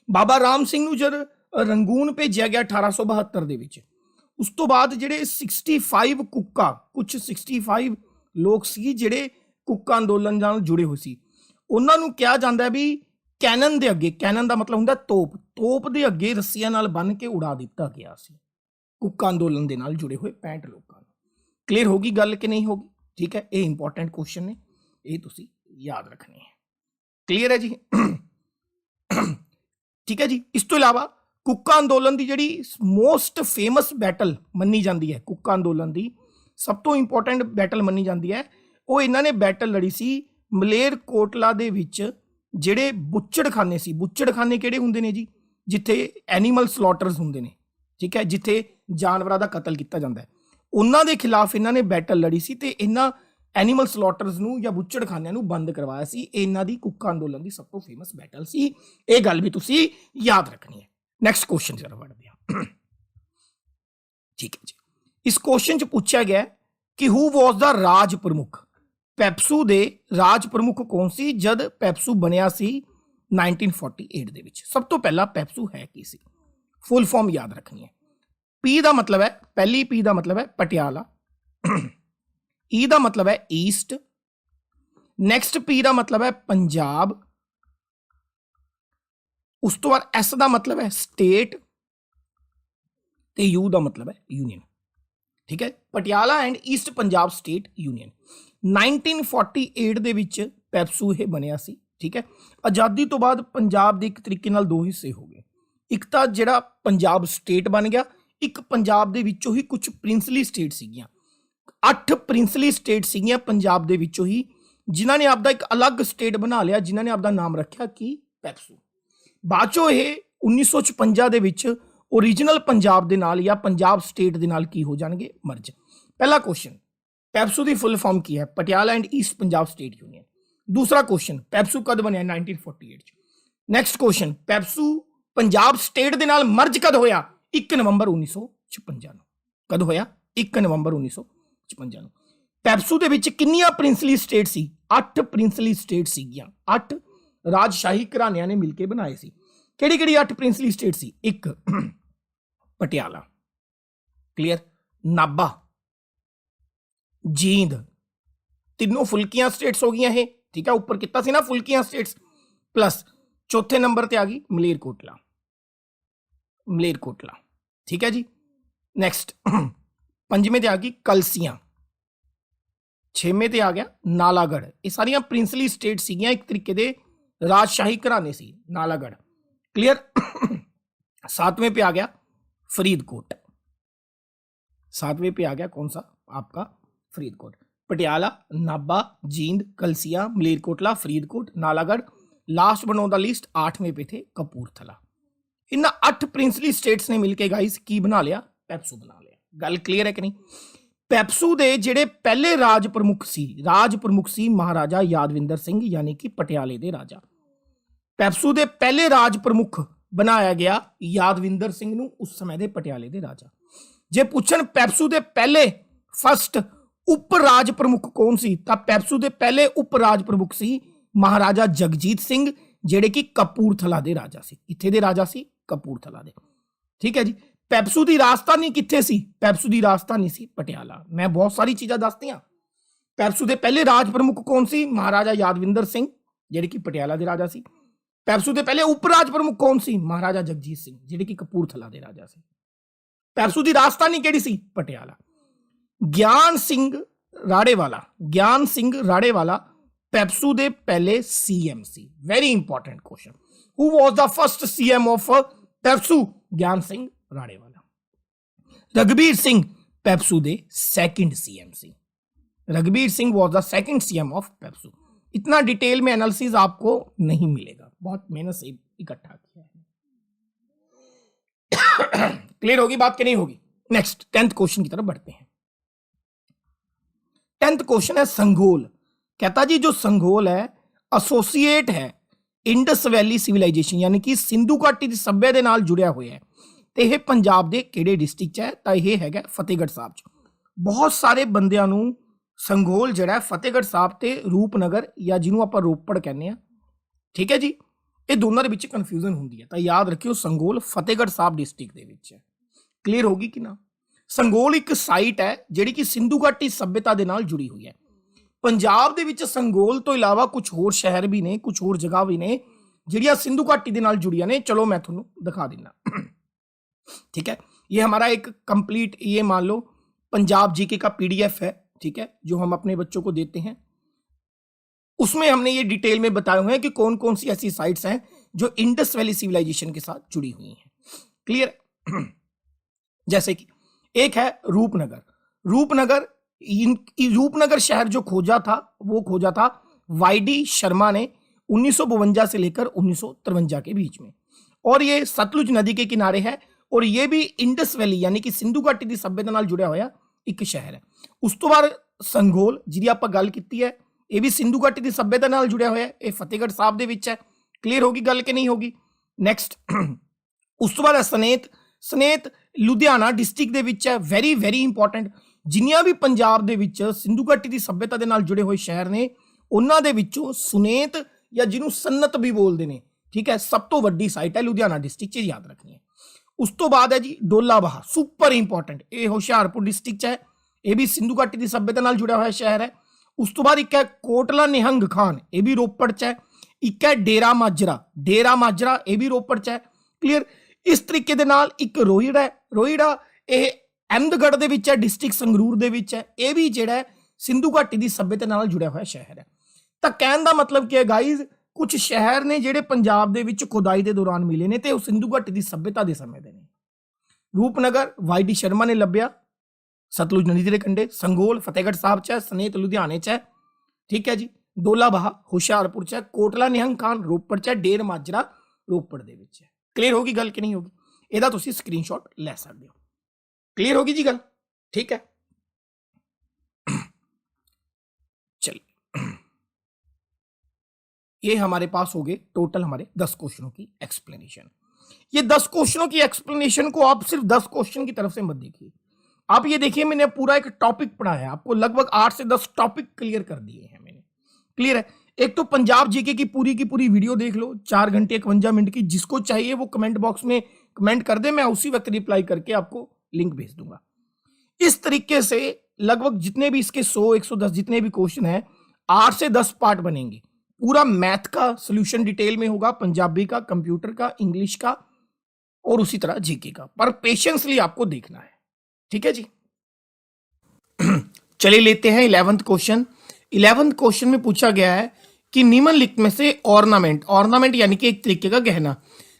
[SPEAKER 1] बाबा राम सिंह नूं जब रंगून भेजा गया 1872 ਦੇ ਵਿੱਚ, उस तो बाद ਜਿਹੜੇ 65 कुक्का कुछ 65 लोग सी ਜਿਹੜੇ कुक्का अंदोलन ਨਾਲ जुड़े हुए सी, ਉਹਨਾਂ ਨੂੰ ਕਿਹਾ ਜਾਂਦਾ ਵੀ ਕੈਨਨ ਦੇ ਅੱਗੇ, ਕੈਨਨ ਦਾ ਮਤਲਬ ਹੁੰਦਾ ਤੋਪ, ਤੋਪ ਦੇ ਅੱਗੇ ਰੱਸੀਆਂ ਨਾਲ ਬੰਨ ਕੇ ਉਡਾ ਦਿੱਤਾ ਗਿਆ ਸੀ कुक्का अंदोलन ਦੇ ਨਾਲ जुड़े हुए 65 ਲੋਕਾਂ ਨੂੰ। क्लियर होगी गल कि नहीं होगी? ठीक है। ये इंपॉर्टेंट क्वेश्चन ने, ये तुसी याद रखने हैं। क्लियर है जी? ठीक है जी। इस तो इलावा कुक्का अंदोलन की जिहड़ी मोस्ट फेमस बैटल मन्नी जाती है, कुक्का अंदोलन की सब तो इंपॉर्टेंट बैटल मन्नी जाती है, वो इन्होंने बैटल लड़ी सी मलेरकोटला दे विच जिहड़े बुच्चड़खाने सी। बुच्चड़खाने किहड़े हुंदे ने जी? जिथे एनीमल स्लॉटर्स हुंदे ने। ठीक है। जिथे जानवरां दा कतल किया जाता है, उन्होंने के खिलाफ इन्होंने बैटल लड़ी सी ते इन्हां एनीमल स्लॉटर्स नूं या बुच्चड़खानियां नूं बंद करवाया सी। इन्हां दी कुक्का अंदोलन की सब तो फेमस बैटल सी। ये गल भी तुसी याद रखनी है। नैक्सट क्वेश्चन जरा बढ़ते हैं। ठीक है जी। इस क्वेश्चन च पूछा गया कि हु वॉज द राज प्रमुख? ਪੈਪਸੂ ਦੇ ਰਾਜ ਪ੍ਰਮੁੱਖ ਕੌਣ ਸੀ ਜਦ ਪੈਪਸੂ ਬਣਿਆ ਸੀ 1948 ਦੇ ਵਿੱਚ? ਸਭ ਤੋਂ ਪਹਿਲਾਂ ਪੈਪਸੂ ਹੈ ਕੀ ਸੀ? ਫੁੱਲ ਫਾਰਮ ਯਾਦ ਰੱਖਣੀ ਹੈ। ਪੀ ਦਾ ਮਤਲਬ ਹੈ, ਪਹਿਲੀ ਪੀ ਦਾ ਮਤਲਬ ਹੈ ਪਟਿਆਲਾ, ਈ ਦਾ ਮਤਲਬ ਹੈ ਈਸਟ, ਨੈਕਸਟ ਪੀ ਦਾ ਮਤਲਬ ਹੈ ਪੰਜਾਬ, ਉਸ ਤੋਂ ਬਾਅਦ ਐਸ ਦਾ ਮਤਲਬ ਹੈ ਸਟੇਟ ਤੇ ਯੂ ਦਾ ਮਤਲਬ ਹੈ ਯੂਨੀਅਨ। ਠੀਕ ਹੈ, Patiala and East Punjab state union. 1948 ਦੇ ਵਿੱਚ ਪੈਪਸੂ ਇਹ ਬਣਿਆ ਸੀ। ਠੀਕ ਹੈ, ਆਜ਼ਾਦੀ ਤੋਂ ਬਾਅਦ ਪੰਜਾਬ ਦੇ ਇੱਕ ਤਰੀਕੇ ਨਾਲ ਦੋ ਹਿੱਸੇ ਹੋ ਗਏ। ਇੱਕ ਤਾਂ ਜਿਹੜਾ ਪੰਜਾਬ ਸਟੇਟ ਬਣ ਗਿਆ, ਇੱਕ ਪੰਜਾਬ ਦੇ ਵਿੱਚੋਂ ਹੀ ਕੁਝ ਪ੍ਰਿੰਸਲੀ ਸਟੇਟ ਸੀਗੀਆਂ। 8 ਪ੍ਰਿੰਸਲੀ ਸਟੇਟ ਸੀਗੀਆਂ ਪੰਜਾਬ ਦੇ ਵਿੱਚੋਂ ਹੀ, ਜਿਨ੍ਹਾਂ ਨੇ ਆਪਦਾ ਇੱਕ ਅਲੱਗ ਸਟੇਟ ਬਣਾ ਲਿਆ, ਜਿਨ੍ਹਾਂ ਨੇ ਆਪਦਾ ਨਾਮ ਰੱਖਿਆ ਕੀ? ਪੈਪਸੂ। ਬਾਅਦ ਚੋਂ ਇਹ 1956 ਦੇ ਵਿੱਚ ओरिजिनल पंजाब दे नाल या पंजाब स्टेट दे नाल की हो जाएंगे? मर्ज। पहला क्वेश्चन, पैप्सू की फुल फॉर्म की है? Patiala and east Punjab state union. दूसरा क्वेश्चन, पैप्सू कद बनया? 1948। Next question, PEPSU Punjab state दे नाल मर्ज कद होया? 1 नवंबर 1956 ਨੂੰ। कद होया? 1 नवंबर 1956 ਨੂੰ। पैप्सू ਦੇ ਵਿੱਚ ਕਿੰਨੀਆਂ ਪ੍ਰਿੰਸਲੀ ਸਟੇਟ ਸੀ? 8 ਪ੍ਰਿੰਸਲੀ ਸਟੇਟ ਸੀਗੀਆਂ। 8 ਰਾਜਸ਼ਾਹੀ ਘਰਾਣਿਆਂ ਨੇ ਮਿਲ ਕੇ ਬਣਾਏ ਸੀ। ਕਿਹੜੀ ਕਿਹੜੀ 8 ਪ੍ਰਿੰਸਲੀ ਸਟੇਟ ਸੀ? ਇੱਕ ਪਟਿਆਲਾ, ਕਲੀਅਰ, ਨਾਭਾ, ਜੀਂਦ, ਤਿੰਨੋਂ ਫੁਲਕੀਆਂ ਸਟੇਟਸ ਹੋ ਗਈਆਂ ਇਹ। ਠੀਕ ਹੈ, ਉੱਪਰ ਕੀਤਾ ਸੀ ਨਾ ਫੁਲਕੀਆਂ ਸਟੇਟਸ, ਪਲੱਸ ਚੌਥੇ ਨੰਬਰ ਤੇ ਆ ਗਈ ਮਲੇਰਕੋਟਲਾ, ਮਲੇਰਕੋਟਲਾ। ਠੀਕ ਹੈ ਜੀ, ਨੈਕਸਟ ਪੰਜਵੇਂ ਤੇ ਆ ਗਈ ਕਲਸੀਆਂ, ਛੇਵੇਂ ਤੇ ਆ ਗਿਆ ਨਾਲਾਗੜ੍ਹ। ਇਹ ਸਾਰੀਆਂ ਪ੍ਰਿੰਸਲੀ ਸਟੇਟ ਸੀਗੀਆਂ, ਇੱਕ ਤਰੀਕੇ ਦੇ ਰਾਜਸ਼ਾਹੀ ਘਰਾਣੇ ਸੀ नालागढ़। क्लियर। 7वें पे आ गया फरीदकोट, 7वें पे आ गया कौन सा? आपका फरीदकोट। पटियाला, नाभा, जींद, कलसिया, मलेरकोटला, फरीदकोट, नालागढ़। लास्ट बनो द लिस्ट 8वें पे थे कपूरथला। इन 8 प्रिंसली स्टेट्स ने मिलके गाइस की बना लिया? पैप्सू बना लिया। गल क्लियर है कि नहीं? पैप्सू दे जेड़े पहले राज प्रमुख सी महाराजा यादविंदर सिंह, यानी कि पटियाले दे राजा। पैप्सू दे पहले राज प्रमुख बनाया गया यादविंदर सिंह नूं, उस समय दे पटियाले दे राजा। जे पुछन पैप्सू दे पहले फर्स्ट उप राज प्रमुख कौन सी, तां पैप्सू दे पहले उप राज प्रमुख सी महाराजा जगजीत सिंह, जेड़े कि कपूरथला दे राजा सी। कित्थे दे राजा सी? कपूरथला दे। ठीक है जी। पैप्सू की राजधानी कित्थे सी? पैप्सू की राजधानी सी पटियाला। मैं बहुत सारी चीज़ां दसदियां। पैप्सू के पहले राज प्रमुख कौन सी? महाराजा यादविंदर सिंह, जेडे कि पटियाला के राजा सी। पैप्सू के पहले उपराज प्रमुख कौन सी? महाराजा जगजीत सिंह, जेडे कि कपूरथला के राजा सी। पैप्सू की राजधानी केड़ी सी? पटियाला। ज्ञान सिंह राड़ेवाला, ज्ञान सिंह राड़ेवाला पैप्सू के पहले सीएम सी। Very important question. Who was the first CM of PEPSU? Gyan Singh राड़ेवाला। रघबीर सिंह पैप्सू दे सेकंड सीएम सी। Raghbir Singh was the second CM of PEPSU. इतना डिटेल में एनालिसिस आपको नहीं मिलेगा, बहुत मेहनत से इकट्ठा किया है। क्लियर होगी बात कि नहीं होगी? नेक्स्ट 10th क्वेश्चन की तरफ बढ़ते हैं। 10th क्वेश्चन है संघोल। कहता जी जो संघोल है एसोसिएट है इंडस वैली सिविलाइजेशन, यानी कि सिंधु घाटी की सभ्यता के नाल जुड़िया हुआ है। तो यह पंजाब के किहड़े डिस्ट्रिक्ट है? तो यह है फतेहगढ़ साहब च। बहुत सारे बंदियां नूं संघोल जिहड़ा फतेहगढ़ साहब ते रूपनगर, या जिन्हों आपां रोपड़ कहने आ, ठीक है जी, ये दोनों के बीच कन्फ्यूजन होंदी है। तो याद रखियो संघोल फतेहगढ़ साहब डिस्ट्रिक्ट दे विच है। क्लीयर होगी कि ना? संघोल एक साइट है जिहड़ी कि सिंधु घाटी सभ्यता दे नाल जुड़ी हुई है। पंजाब दे विच संघोल तो इलावा कुछ होर शहर भी ने, कुछ होर जगह भी ने जिहड़ियां सिंधु घाटी दे नाल जुड़ियां ने। चलो मैं तुहानूं दिखा दिना। ठीक है, ये हमारा एक कंप्लीट, ये मान लो पंजाब जीके का पीडीएफ है, ठीक है, जो हम अपने बच्चों को देते हैं। उसमें हमने ये डिटेल में बताए हुए हैं कि कौन कौन सी ऐसी साइट्स हैं जो इंडस वैली सिविलाइजेशन के साथ जुड़ी हुई हैं। क्लियर? जैसे कि एक है रूपनगर। रूपनगर, रूपनगर शहर जो खोजा था वो खोजा था वाईडी शर्मा ने 1952 से लेकर 1953 के बीच में, और ये सतलुज नदी के किनारे है, और ये भी इंडस वैली यानी कि सिंधु घाटी की सभ्यता नाल जुड़िया होया एक शहर है। उस तो बाद संघोल जिहदी आपां गल कीती है, ये भी सिंधु घाटी की सभ्यता नाल जुड़िया होया, ये फतेहगढ़ साहब दे विच है। क्लीयर होगी गल कि नहीं होगी? नैक्सट उस तो बाद सनेत। सनेत लुधियाना डिस्ट्रिक्ट दे विच है। वेरी वेरी इंपॉर्टेंट, ਜਿੰਨੀਆਂ ਵੀ ਪੰਜਾਬ ਦੇ ਵਿੱਚ ਸਿੰਧੂ ਘਾਟੀ ਦੀ ਸੱਭਿਅਤਾ ਦੇ ਨਾਲ ਜੁੜੇ ਹੋਏ ਸ਼ਹਿਰ ਨੇ, ਉਹਨਾਂ ਦੇ ਵਿੱਚੋਂ ਸੁਨੇਤ ਜਾਂ ਜਿਹਨੂੰ ਸੰਨਤ ਵੀ ਬੋਲਦੇ ਨੇ, ਠੀਕ ਹੈ, ਸਭ ਤੋਂ ਵੱਡੀ ਸਾਈਟ ਹੈ ਲੁਧਿਆਣਾ ਡਿਸਟ੍ਰਿਕਟ 'ਚ, ਯਾਦ ਰੱਖਣੀ ਹੈ। ਉਸ ਤੋਂ ਬਾਅਦ ਹੈ ਜੀ ਡੋਲਾਬਾਹਾ, ਸੁਪਰ ਇੰਪੋਰਟੈਂਟ, ਇਹ ਹੁਸ਼ਿਆਰਪੁਰ ਡਿਸਟ੍ਰਿਕਟ 'ਚ ਹੈ, ਇਹ ਵੀ ਸਿੰਧੂ ਘਾਟੀ ਦੀ ਸੱਭਿਅਤਾ ਨਾਲ ਜੁੜਿਆ ਹੋਇਆ ਸ਼ਹਿਰ ਹੈ। ਉਸ ਤੋਂ ਬਾਅਦ ਇੱਕ ਹੈ ਕੋਟਲਾ ਨਿਹੰਗ ਖਾਨ, ਇਹ ਵੀ ਰੋਪੜ 'ਚ ਹੈ। ਇੱਕ ਹੈ ਡੇਰਾ ਮਾਜਰਾ, ਇਹ ਵੀ ਰੋਪੜ 'ਚ ਹੈ। ਕਲੀਅਰ। ਇਸ ਤਰੀਕੇ ਦੇ ਨਾਲ ਇੱਕ ਰੋਹਿੜਾ ਇਹ ਅਹਿਮਦਗੜ੍ਹ ਦੇ ਵਿੱਚ ਹੈ, ਡਿਸਟ੍ਰਿਕਟ ਸੰਗਰੂਰ ਦੇ ਵਿੱਚ ਹੈ। ਇਹ ਵੀ ਜਿਹੜਾ ਹੈ ਸਿੰਧੂ ਘਾਟੀ ਦੀ ਸੱਭਿਅਤਾ ਨਾਲ ਜੁੜਿਆ ਹੋਇਆ ਸ਼ਹਿਰ ਹੈ। ਤਾਂ ਕਹਿਣ ਦਾ ਮਤਲਬ ਕੀ ਹੈ ਗਾਈਜ਼, ਕੁਝ ਸ਼ਹਿਰ ਨੇ ਜਿਹੜੇ ਪੰਜਾਬ ਦੇ ਵਿੱਚ ਖੁਦਾਈ ਦੇ ਦੌਰਾਨ ਮਿਲੇ ਨੇ ਤੇ ਉਹ ਸਿੰਧੂ ਘਾਟੀ ਦੀ ਸੱਭਿਅਤਾ ਦੇ ਸਮੇਂ ਦੇ ਨੇ। ਰੂਪਨਗਰ ਵਾਈ.ਡੀ. ਸ਼ਰਮਾ ਨੇ ਲੱਭਿਆ, ਸਤਲੁਜ ਨਦੀ ਦੇ ਕੰਢੇ। ਸੰਗੋਲ ਫਤਿਹਗੜ੍ਹ ਸਾਹਿਬ 'ਚ ਹੈ, ਸਨੇਤ ਲੁਧਿਆਣੇ 'ਚ ਹੈ, ਠੀਕ ਹੈ ਜੀ। ਡੋਲਾਬਾਹਾ ਹੁਸ਼ਿਆਰਪੁਰ 'ਚ ਹੈ, ਕੋਟਲਾ ਨਿਹੰਗ ਖਾਨ ਰੋਪੜ 'ਚ ਹੈ, ਡੇਰ ਮਾਜਰਾ ਰੋਪੜ ਦੇ ਵਿੱਚ ਹੈ। ਕਲੀਅਰ ਹੋਗੀ ਗੱਲ ਕਿ ਨਹੀਂ ਹੋਗੀ? ਇਹਦਾ ਤੁਸੀਂ ਸਕਰੀਨਸ਼ਾਟ ਲੈ ਸਕਦੇ ਹੋ। क्लियर होगी जी गल, ठीक है। चलिए, ये हमारे पास हो गए टोटल हमारे 10 क्वेश्चनों की एक्सप्लेनेशन। ये 10 क्वेश्चनों की एक्सप्लेनेशन को आप सिर्फ 10 क्वेश्चन की तरफ से मत देखिए, आप ये देखिए मैंने पूरा एक टॉपिक पढ़ा है, आपको लगभग 8 से 10 टॉपिक क्लियर कर दिए हैं मैंने। क्लियर है। एक तो पंजाब जीके की पूरी वीडियो देख लो, 4 घंटे 51 मिनट की। जिसको चाहिए वो कमेंट बॉक्स में कमेंट कर दे, मैं उसी वक्त रिप्लाई करके आपको लिंक भेज दूंगा। इस तरीके से लगभग जितने भी इसके 100-110 जितने भी क्वेश्चन हैं, 8 से 10 पार्ट बनेंगे। पूरा मैथ का सॉल्यूशन डिटेल में होगा, पंजाबी का, कंप्यूटर का, इंग्लिश का और उसी तरह जीके का, पर पेशेंसली आपको देखना है, ठीक है जी। चलिए लेते हैं 11th क्वेश्चन। 11th क्वेश्चन में पूछा गया है कि निम्नलिखित में से ऑर्नामेंट यानी कि एक तरीके का गहना,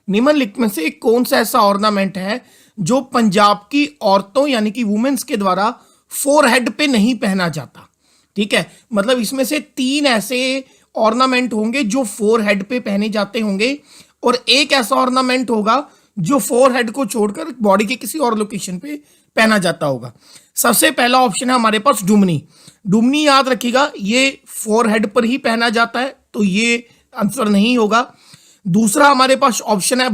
[SPEAKER 1] निम्नलिखित में से कौन सा ऐसा ऑर्नामेंट है जो पंजाब की औरतों यानी कि वुमेन्स के द्वारा फोरहेड पे नहीं पहना जाता। ठीक है, मतलब इसमें से 3 ऐसे ऑर्नामेंट होंगे जो फोरहेड पे पहने जाते होंगे और एक ऐसा ऑर्नामेंट होगा जो फोरहेड को छोड़कर बॉडी के किसी और लोकेशन पे पहना जाता होगा। सबसे पहला ऑप्शन है हमारे पास डुमनी याद रखिएगा, ये फोरहेड पर ही पहना जाता है, तो ये आंसर नहीं होगा। दूसरा हमारे पास ऑप्शन है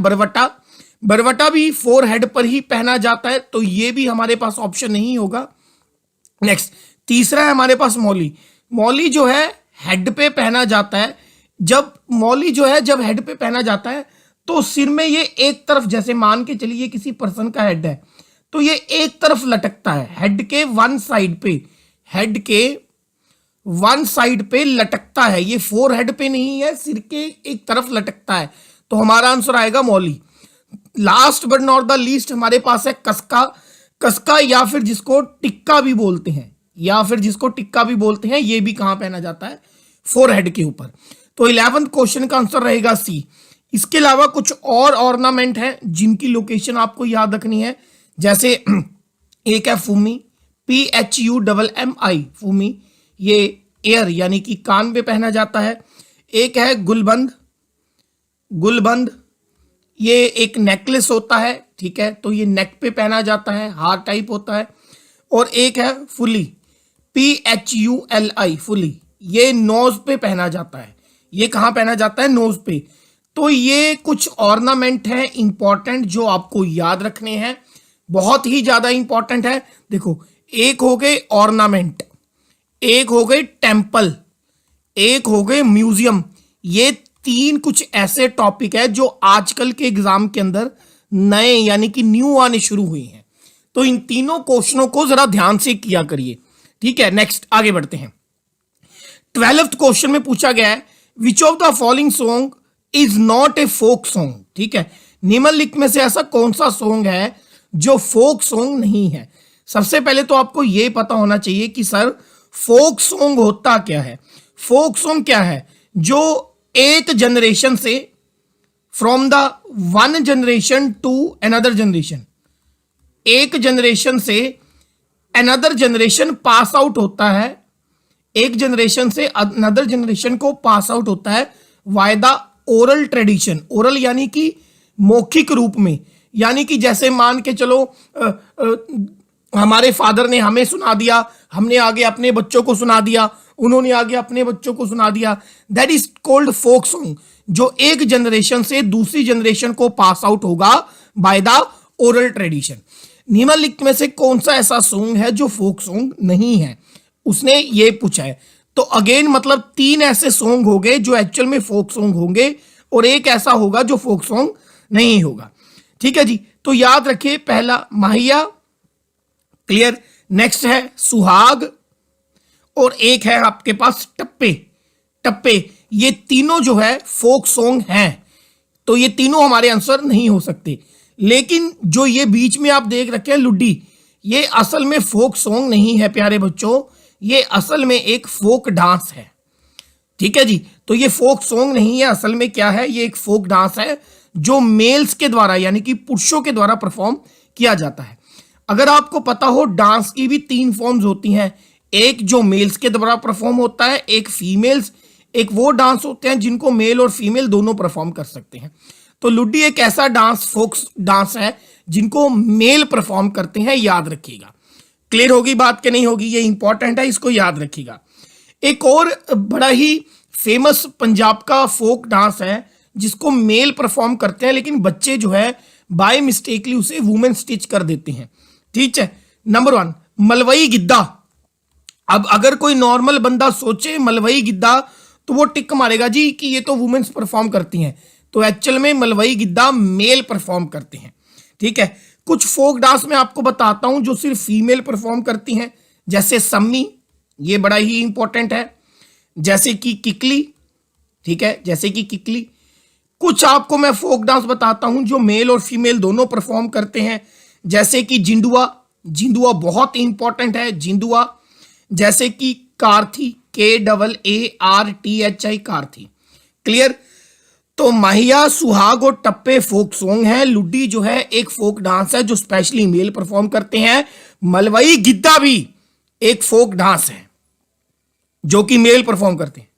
[SPEAKER 1] बरवटा भी फोरहेड पर ही पहना जाता है, तो ये भी हमारे पास ऑप्शन नहीं होगा। नेक्स्ट, तीसरा है हमारे पास मौली जो है हेड पे पहना जाता है। जब हेड पे पहना जाता है तो सिर में ये एक तरफ, जैसे मान के चलिए किसी पर्सन का हेड है तो ये एक तरफ लटकता है, हेड के वन साइड पे लटकता है, ये फोरहेड पे नहीं है, सिर के एक तरफ लटकता है, तो हमारा आंसर आएगा Mauli. Last but not the least हमारे पास है कसका या फिर जिसको टिक्का भी बोलते हैं, ये भी कहां पहना जाता है? फोरहेड के ऊपर। तो 11th क्वेश्चन का आंसर रहेगा सी। इसके अलावा कुछ और ऑर्नामेंट हैं जिनकी लोकेशन आपको याद रखनी है, जैसे एक है फूमी, PHUMMI फूमी, ये एयर यानी कि कान पे पहना जाता है। एक है गुलबंद, ये एक नेकलेस होता है, ठीक है, तो ये नेक पे पहना जाता है, हार टाइप होता है। और एक है फुली, PHULI फुली, ये नोज पे पहना जाता है। ये कहाँ पहना जाता है? नोज पे। तो ये कुछ ऑर्नामेंट हैं इंपॉर्टेंट जो आपको याद रखने हैं, बहुत ही ज्यादा इंपॉर्टेंट है। देखो, एक हो गए ऑर्नामेंट, एक हो गए टेम्पल, एक हो गए म्यूजियम। ये 3 कुछ ऐसे टॉपिक है जो आजकल के एग्जाम के अंदर नए यानी कि न्यू आने शुरू हुए हैं, तो इन तीनों क्वेश्चनों को जरा ध्यान से किया करिए, ठीक है। नेक्स्ट आगे बढ़ते हैं। 12th क्वेश्चन में पूछा गया है which of the following song is not a folk song, ठीक है, निम्नलिखित में से ऐसा कौन सा सॉन्ग है जो फोक सॉन्ग नहीं है। सबसे पहले तो आपको यह पता होना चाहिए कि सर फोक सॉन्ग होता क्या है। फोक सॉन्ग क्या है? जो एक जनरेशन से, from the one generation to another generation, एक जनरेशन से अनदर जनरेशन पास आउट होता है, एक जनरेशन से अनदर जनरेशन को पास आउट होता है by the oral tradition. Oral यानी कि मौखिक रूप में, यानी कि जैसे मान के चलो हमारे फादर ने हमें सुना दिया, हमने आगे अपने बच्चों को सुना दिया, उन्होंने आगे अपने बच्चों को सुना दिया, that is called folk song, जो एक जनरेशन से दूसरी जनरेशन को पास आउट होगा बाय द ओरल ट्रेडिशन। निम्नलिखित में से कौन सा ऐसा सॉन्ग है जो फोक सॉन्ग नहीं है, उसने ये पूछा है। तो अगेन मतलब 3 ऐसे सॉन्ग हो गए जो एक्चुअल में फोक सॉन्ग होंगे और एक ऐसा होगा जो फोक सॉन्ग नहीं होगा। ठीक है जी, तो याद रखिए पहला माहिया, क्लियर। नेक्स्ट है सुहाग और एक है आपके पास टप्पे। टप्पे ये तीनों जो है फोक सॉन्ग हैं, तो ये तीनों हमारे आंसर नहीं हो सकते। लेकिन जो ये बीच में आप देख रखे हैं लुड्डी, ये असल में फोक सॉन्ग नहीं है प्यारे बच्चों, ये असल में एक फोक डांस है। ठीक है जी, तो ये फोक सॉन्ग नहीं है, असल में क्या है, ये एक फोक डांस है जो मेल्स के द्वारा यानी कि पुरुषों के द्वारा परफॉर्म किया जाता है। अगर आपको पता हो डांस की भी 3 फॉर्म्स होती हैं, एक जो मेल्स के द्वारा परफॉर्म होता है, एक फीमेल्स, एक वो डांस होते हैं जिनको मेल और फीमेल दोनों परफॉर्म कर सकते हैं। तो लुड्डी एक ऐसा डांस फोक डांस है जिनको मेल परफॉर्म करते हैं, याद रखिएगा। क्लियर होगी बात कि नहीं होगी, ये इंपॉर्टेंट है, इसको याद रखिएगा। एक और बड़ा ही फेमस पंजाब का फोक डांस है जिसको मेल परफॉर्म करते हैं, लेकिन बच्चे जो है बाय मिस्टेकली उसे वुमेन स्टिच कर देते हैं। ठीक है, नंबर 1 मलवई गिद्दा। अब अगर कोई नॉर्मल बंदा सोचे मलवई गिद्दा तो वो टिक मारेगा जी कि ये तो वुमेन्स परफॉर्म करती हैं, तो एक्चुअल में मलवई गिद्दा मेल परफॉर्म करते हैं। ठीक है, कुछ फोक डांस मैं आपको बताता हूं जो सिर्फ फीमेल परफॉर्म करती हैं, जैसे सम्मी, ये बड़ा ही इंपॉर्टेंट है, जैसे कि किकली। ठीक है, जैसे कि किकली। कुछ आपको मैं फोक डांस बताता हूं जो मेल और फीमेल दोनों परफॉर्म करते हैं, जैसे कि जिंदुआ। जिंदुआ बहुत इंपॉर्टेंट है, जिंदुआ। जैसे कि कार्थी, KAARTHI, कार्थी। क्लियर। तो माहिया, सुहाग और टप्पे फोक सॉन्ग है। लुड्डी जो है एक फोक डांस है जो स्पेशली मेल परफॉर्म करते हैं। मलवई गिद्दा भी एक फोक डांस है जो कि मेल परफॉर्म करते हैं।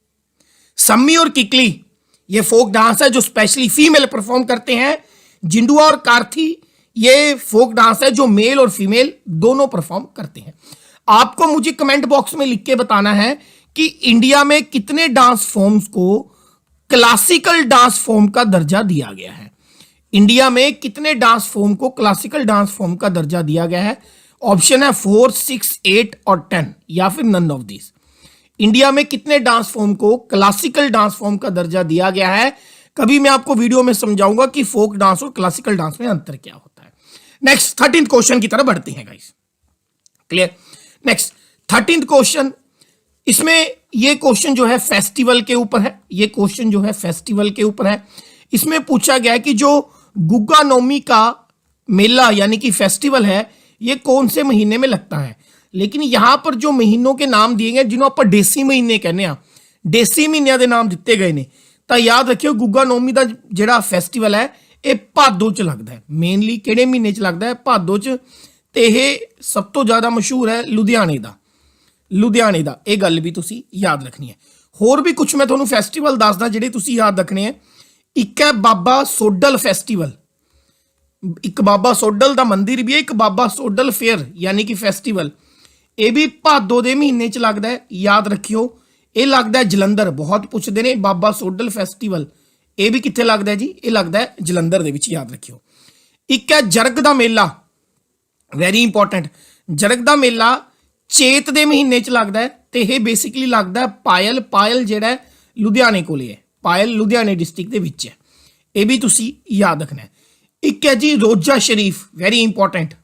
[SPEAKER 1] सम्मी और किकली ये फोक डांस है जो स्पेशली फीमेल परफॉर्म करते हैं। जिंडुआ और कार्थी ये फोक डांस है जो मेल और फीमेल दोनों परफॉर्म करते हैं। आपको मुझे कमेंट बॉक्स में लिख के बताना है कि इंडिया में कितने डांस फॉर्म्स को क्लासिकल डांस फॉर्म का दर्जा दिया गया है। इंडिया में कितने डांस फॉर्म को क्लासिकल डांस फॉर्म का दर्जा दिया गया है? ऑप्शन है 4, 6, 8 और 10 या फिर नन ऑफ दिस। इंडिया में कितने डांस फॉर्म को क्लासिकल डांस फॉर्म का दर्जा दिया गया है? कभी मैं आपको वीडियो में समझाऊंगा कि फोक डांस और क्लासिकल डांस में अंतर क्या होता है। नेक्स्ट 13th क्वेश्चन की तरफ बढ़ते हैं guys. Clear. Next 13th question, इसमें ये क्वेश्चन जो है फेस्टिवल के ऊपर है। ये क्वेश्चन जो है फेस्टिवल के ऊपर है। इसमें पूछा गया है कि जो गुग्गा नौमी का मेला यानी कि फेस्टिवल है ये कौन से महीने में लगता है। लेकिन यहां पर जो महीनों के नाम दिए गए जिन्हों आप देसी महीने कहने आ, देसी महीनों के नाम दिते गए ने, तो याद रखियो गुग्गा नौमी का जिहड़ा फेस्टिवल है ये भादो च लगता है। मेनली किहड़े महीने च लगता है? भादो च। ते यह सब तो ज्यादा मशहूर है लुधियाने का। लुधियाने का यह गल भी तुसी याद रखनी है। होर भी कुछ मैं तुहानूं फेस्टिवल दसदा जिहड़े तुसी याद रखने हैं। एक है बाबा सोडल फेस्टिवल, एक बाबा सोडल का मंदिर भी है, एक बाबा सोडल फेयर यानी कि फेस्टिवल, ये भी भादो के महीने च लगता है। याद रखियो ये लगता है जलंधर। बहुत पूछते हैं बाबा सोडल फेस्टिवल ये भी कित्थे लगता है जी? ये लगता है जलंधर दे विच, याद रखियो। एक है जरग का मेला, वेरी इंपॉर्टेंट। जरग का मेला चेत के महीने च लगता है, तो यह बेसिकली लगता है पायल। पायल जिहड़ा है लुधियाने कोले है, पायल लुधियाने डिस्ट्रिक्ट के विच है, ये भी तुसी याद रखना है। एक है जी रोजा शरीफ, वेरी इंपॉर्टेंट।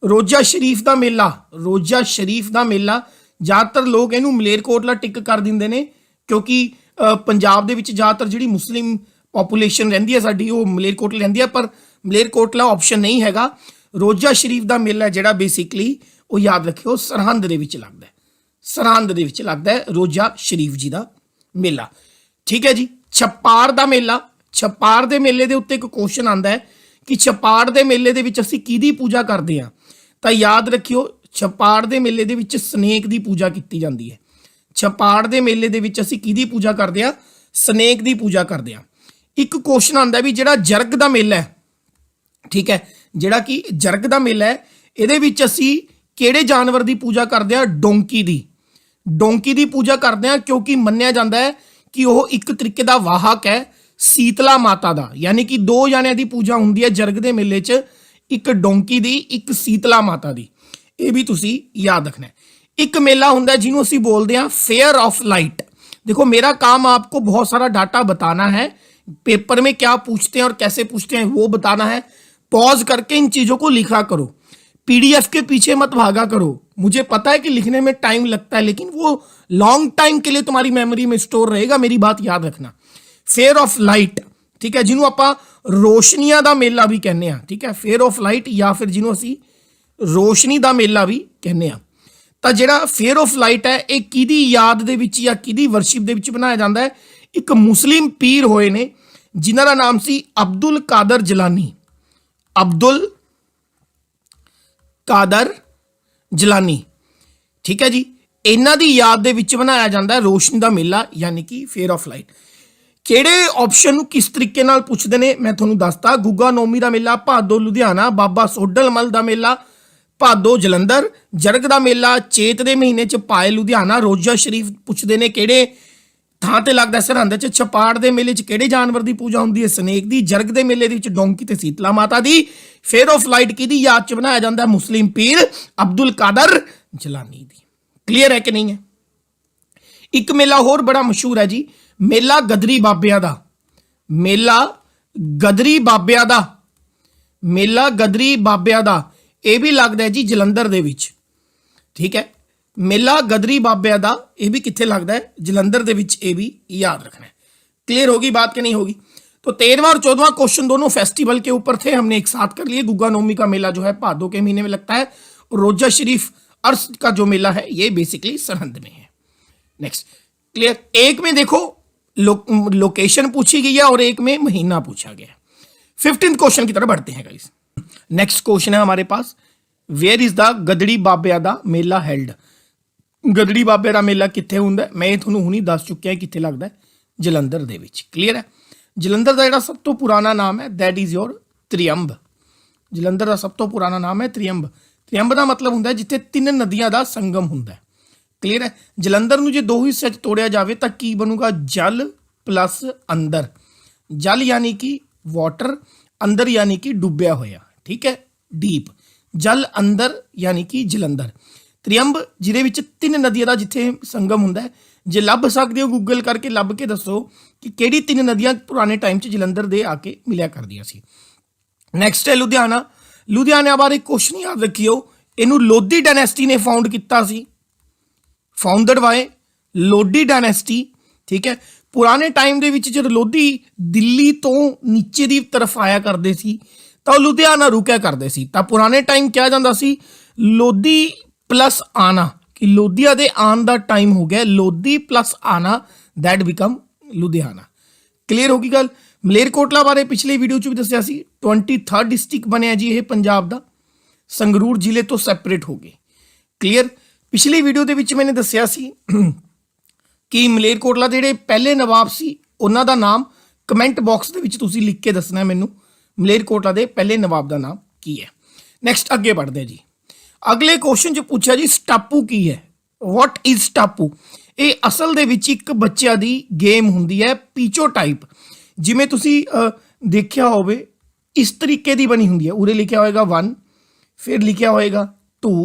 [SPEAKER 1] रोजा शरीफ का मेला, रोजा शरीफ का मेला ज़्यादातर लोग इनू मलेरकोटला टिक कर देंगे ने, क्योंकि पंजाब दे विच ज़्यादातर जिहड़ी मुस्लिम पॉपूलेशन रहिंदी है साडी वो मलेरकोटला रहिंदी है, पर मलेरकोटला ऑप्शन नहीं हैगा। रोजा शरीफ का मेला जिहड़ा बेसिकली वो याद रखियो सरहंद दे विच लगदा है। सरहंद दे विच लगदा है रोजा शरीफ जी का मेला। ठीक है जी। छपार का मेला, छपार के मेले के उत्ते एक क्वेश्चन आता है कि छपार के मेले के विच असीं किहदी पूजा करते हैं? तो याद रखियो छपाड़ के मेले के विच स्नेक की पूजा की जाती है। छपाड़ के मेले के विच असीं किहदी पूजा करते हैं? स्नेक की पूजा करते हैं। एक क्वेश्चन आता भी जिहड़ा जरग का मेला है, ठीक है, जिहड़ा कि जरग का मेला है, इहदे विच असीं किहड़े जानवर की पूजा करते हैं? डोंकी की। डोंकी की पूजा करते हैं क्योंकि मन्निया जाता है कि वह एक तरीके का वाहक है शीतला माता का, यानी कि 2 जणियां की पूजा होंदी है जरग के मेले च। ਇੱਕ ਡੋਂਕੀ ਦੀ, ਇੱਕ ਸੀਤਲਾ ਮਾਤਾ ਦੀ। ਇਹ ਵੀ ਤੁਸੀਂ याद रखना है। एक मेला ਹੁੰਦਾ ਜਿਹਨੂੰ ਅਸੀਂ बोलते हैं फेयर ऑफ लाइट। देखो मेरा काम आपको बहुत सारा डाटा बताना है, पेपर में क्या पूछते हैं और कैसे पूछते हैं वो बताना है। पॉज करके इन चीज़ों को लिखा करो, पीडीएफ के पीछे मत भागा करो। मुझे पता है कि लिखने में टाइम लगता है, लेकिन वो लॉन्ग टाइम के लिए तुम्हारी मेमोरी में स्टोर रहेगा। मेरी बात याद रखना। फेयर ऑफ लाइट, ठीक है, ਜਿਹਨੂੰ ਆਪਾਂ ਰੋਸ਼ਨੀਆਂ ਦਾ ਮੇਲਾ ਵੀ ਕਹਿੰਦੇ ਆ, ਠੀਕ ਹੈ, ਫੇਅਰ ਆਫ ਲਾਈਟ ਜਾਂ ਫਿਰ ਜਿਹਨੂੰ ਅਸੀਂ ਰੋਸ਼ਨੀ ਦਾ ਮੇਲਾ ਵੀ ਕਹਿੰਦੇ ਆ। ਤਾਂ ਜਿਹੜਾ ਫੇਅਰ ਆਫ ਲਾਈਟ ਹੈ ਇਹ ਕਿਹਦੀ ਯਾਦ ਦੇ ਵਿੱਚ ਜਾਂ ਕਿਹਦੀ ਵਰਸ਼ਿਪ ਦੇ ਵਿੱਚ ਬਣਾਇਆ ਜਾਂਦਾ ਹੈ? ਇੱਕ ਮੁਸਲਿਮ ਪੀਰ ਹੋਏ ਨੇ ਜਿਨ੍ਹਾਂ ਦਾ ਨਾਮ ਸੀ ਅਬਦੁਲ ਕਾਦਰ ਜਲਾਨੀ। ਅਬਦੁਲ ਕਾਦਰ ਜਲਾਨੀ, ਠੀਕ ਹੈ ਜੀ। ਇਹਨਾਂ ਦੀ ਯਾਦ ਦੇ ਵਿੱਚ ਬਣਾਇਆ ਜਾਂਦਾ ਹੈ ਰੋਸ਼ਨੀ ਦਾ ਮੇਲਾ, ਯਾਨੀ ਕਿ ਫੇਅਰ ਆਫ ਲਾਈਟ। ਕਿਹੜੇ ਆਪਸ਼ਨ ਨੂੰ ਕਿਸ ਤਰੀਕੇ ਨਾਲ ਪੁੱਛਦੇ ਨੇ ਮੈਂ ਤੁਹਾਨੂੰ ਦੱਸਤਾ। ਗੁੱਗਾ ਨੌਮੀ ਦਾ ਮੇਲਾ ਭਾਦੋ ਲੁਧਿਆਣਾ, ਬਾਬਾ ਸੋਢਲ ਮੱਲ ਦਾ ਮੇਲਾ ਭਾਦੋ ਜਲੰਧਰ, ਜਰਗ ਦਾ ਮੇਲਾ ਚੇਤ ਦੇ ਮਹੀਨੇ ਚ ਪਾਏ ਲੁਧਿਆਣਾ। ਰੋਜ਼ਾ ਸ਼ਰੀਫ ਪੁੱਛਦੇ ਨੇ ਕਿਹੜੇ ਥਾਂ ਤੇ ਲੱਗਦਾ? ਸਰਹੰਦ ਚ। ਛਪਾੜ ਦੇ ਮੇਲੇ ਚ ਕਿਹੜੇ ਜਾਨਵਰ ਦੀ ਪੂਜਾ ਹੁੰਦੀ ਹੈ? ਸਨੇਕ ਦੀ। ਜਰਗ ਦੇ ਮੇਲੇ ਦੇ ਵਿੱਚ ਡੋਂਕੀ ਤੇ ਸੀਤਲਾ ਮਾਤਾ ਦੀ। ਫੇਅਰ ਆਫ ਲਾਈਟ ਕਿਹਦੀ ਯਾਦ ਚ ਬਣਾਇਆ ਜਾਂਦਾ? ਮੁਸਲਿਮ ਪੀਰ ਅਬਦੁਲ ਕਾਦਰ ਜਲਾਨੀ ਦੀ। ਕਲੀਅਰ ਹੈ ਕਿ ਨਹੀਂ ਹੈ? ਇੱਕ ਮੇਲਾ ਹੋਰ ਬੜਾ ਮਸ਼ਹੂਰ ਹੈ ਜੀ, ਮੇਲਾ ਗਦਰੀ ਬਾਬਿਆਂ ਦਾ। ਮੇਲਾ ਗਦਰੀ ਬਾਬਿਆਂ ਦਾ, ਮੇਲਾ ਗਦਰੀ ਬਾਬਿਆਂ ਦਾ, ਇਹ ਵੀ ਲੱਗਦਾ ਹੈ ਜੀ ਜਲੰਧਰ ਦੇ ਵਿੱਚ, ਠੀਕ ਹੈ। ਮੇਲਾ ਗਦਰੀ बाबिया ਦਾ ਇਹ भी कित्थे लगता है? जलंधर ਦੇ ਵਿੱਚ। ਇਹ भी याद रखना है। क्लियर होगी बात कि नहीं होगी? तो 13वां और 14वां क्वेश्चन दोनों फेस्टिवल के ऊपर थे, हमने एक साथ कर लिए। गुग्गा नौमी का मेला जो है भादो के महीने में लगता है, और रोजा शरीफ अर्श का जो मेला है ये बेसिकली सरहंद में है। Next, clear. एक में देखो लोकेशन पूछी गई है और एक में महीना पूछा गया। 15th क्वेश्चन की तरफ बढ़ते हैं गाइस। नेक्स्ट क्वेश्चन है हमारे पास, वेयर इज द गदड़ी बाबिया दा मेला हेल्ड? गदड़ी बाबे का मेला कित्थे हुंदा है? मैं तुहानूं हुणी दस चुकिया कित्थे लगदा है, जलंधर दे विच। क्लीयर है। जलंधर का जिहड़ा सब तो पुराना नाम है दैट इज़ योर त्रियंब। जलंधर का सब तो पुराना नाम है त्रियंब। त्रियंब का मतलब हुंदा है जिथे तीन नदियां का संगम हुंदा है। क्लीयर है। जलंधर नूं जे दो हिस्से च तोड़िया जाए तो की बनूगा? जल प्लस अंदर। जल यानी कि वाटर, अंदर यानी कि डुब्बिया होया, ठीक है, डीप। जल अंदर यानी कि जलंधर। त्रियंब जिहदे विच तीन नदियां दा जिथे संगम हुंदा है। जे लभ सकदे हो गूगल करके लभ के दसो कि किहड़ी तीन नदियां पुराने टाइम च जलंधर दे आके मिलिया करदियां सी। नैक्सट है लुधियाना। लुधियाना बारे क्वेश्चन याद रखियो, इहनूं लोधी डायनेस्टी ने फाउंड किया सी। फाउंडर बाय लोधी डायनेस्टी, ठीक है। पुराने टाइम दे विच जद लोधी दिल्ली तो नीचे दी तरफ आया करदे सी तो लुधियाना रुकिया करदे सी। तां पुराने टाइम कहा जांदा सी लोधी प्लस आना, कि लोधिया दे आन दा टाइम हो गया, लोधी प्लस आना दैट बिकम लुधियाना। क्लीयर होगी गल। मलेरकोटला बारे पिछले वीडियो च भी दस्सिया सी, 23rd डिस्ट्रिक्ट बनया जी ये पंजाब दा, संगरूर जिले तो सैपरेट हो गए। क्लीयर। पिछली वीडियो दे विच मैंने दस्सिया सी कि मलेरकोटला दे जिहड़े पहले नवाब सी उन्हां दा नाम कमेंट बॉक्स दे विच तुसीं लिख के दसना मैनूं, मलेरकोटला दे पहले नवाब दा नाम की है। नैक्सट अगे बढ़ते हैं जी। अगले क्वेश्चन च पूछा जी स्टापू की है? What is stapu? ये असल दे विच एक बच्चों की गेम हुंदी है, पीचो टाइप। जिमें तुसी देखिया होवे इस तरीके की बनी हुंदी है। उरे लिखा होएगा 1, फिर लिखा होएगा 2,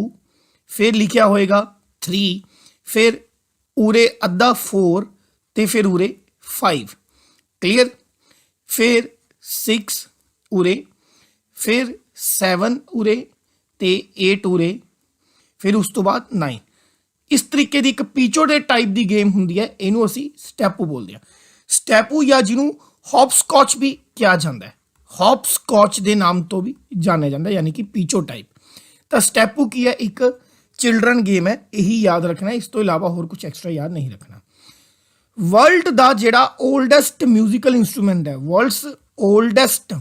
[SPEAKER 1] फिर लिखा होएगा 3, फिर उरे अद्धा 4 ते फिर उरे 5। क्लीयर। फिर 6 उरे, फिर 7 उरे ते 8 उरे, फिर उस तो बाद 9। इस तरीके की एक पीचो दे टाइप की गेम हुंदी है, इनू असी स्टैपू बोलते हैं। स्टैपू या जिन्हों हॉपस्कॉच भी कहा जाता है, हॉपस्कॉच के नाम तो भी जाना जाता है, यानी कि पीचो टाइप। तो स्टैपू की है, एक चिल्ड्रन गेम है, यही याद रखना है। इस तो इलावा होर कुछ एक्स्ट्रा याद नहीं रखना। वर्ल्ड का जिहड़ा ओल्डेस्ट म्यूजिकल इंस्ट्रूमेंट है, वर्ल्ड्स ओल्डेस्ट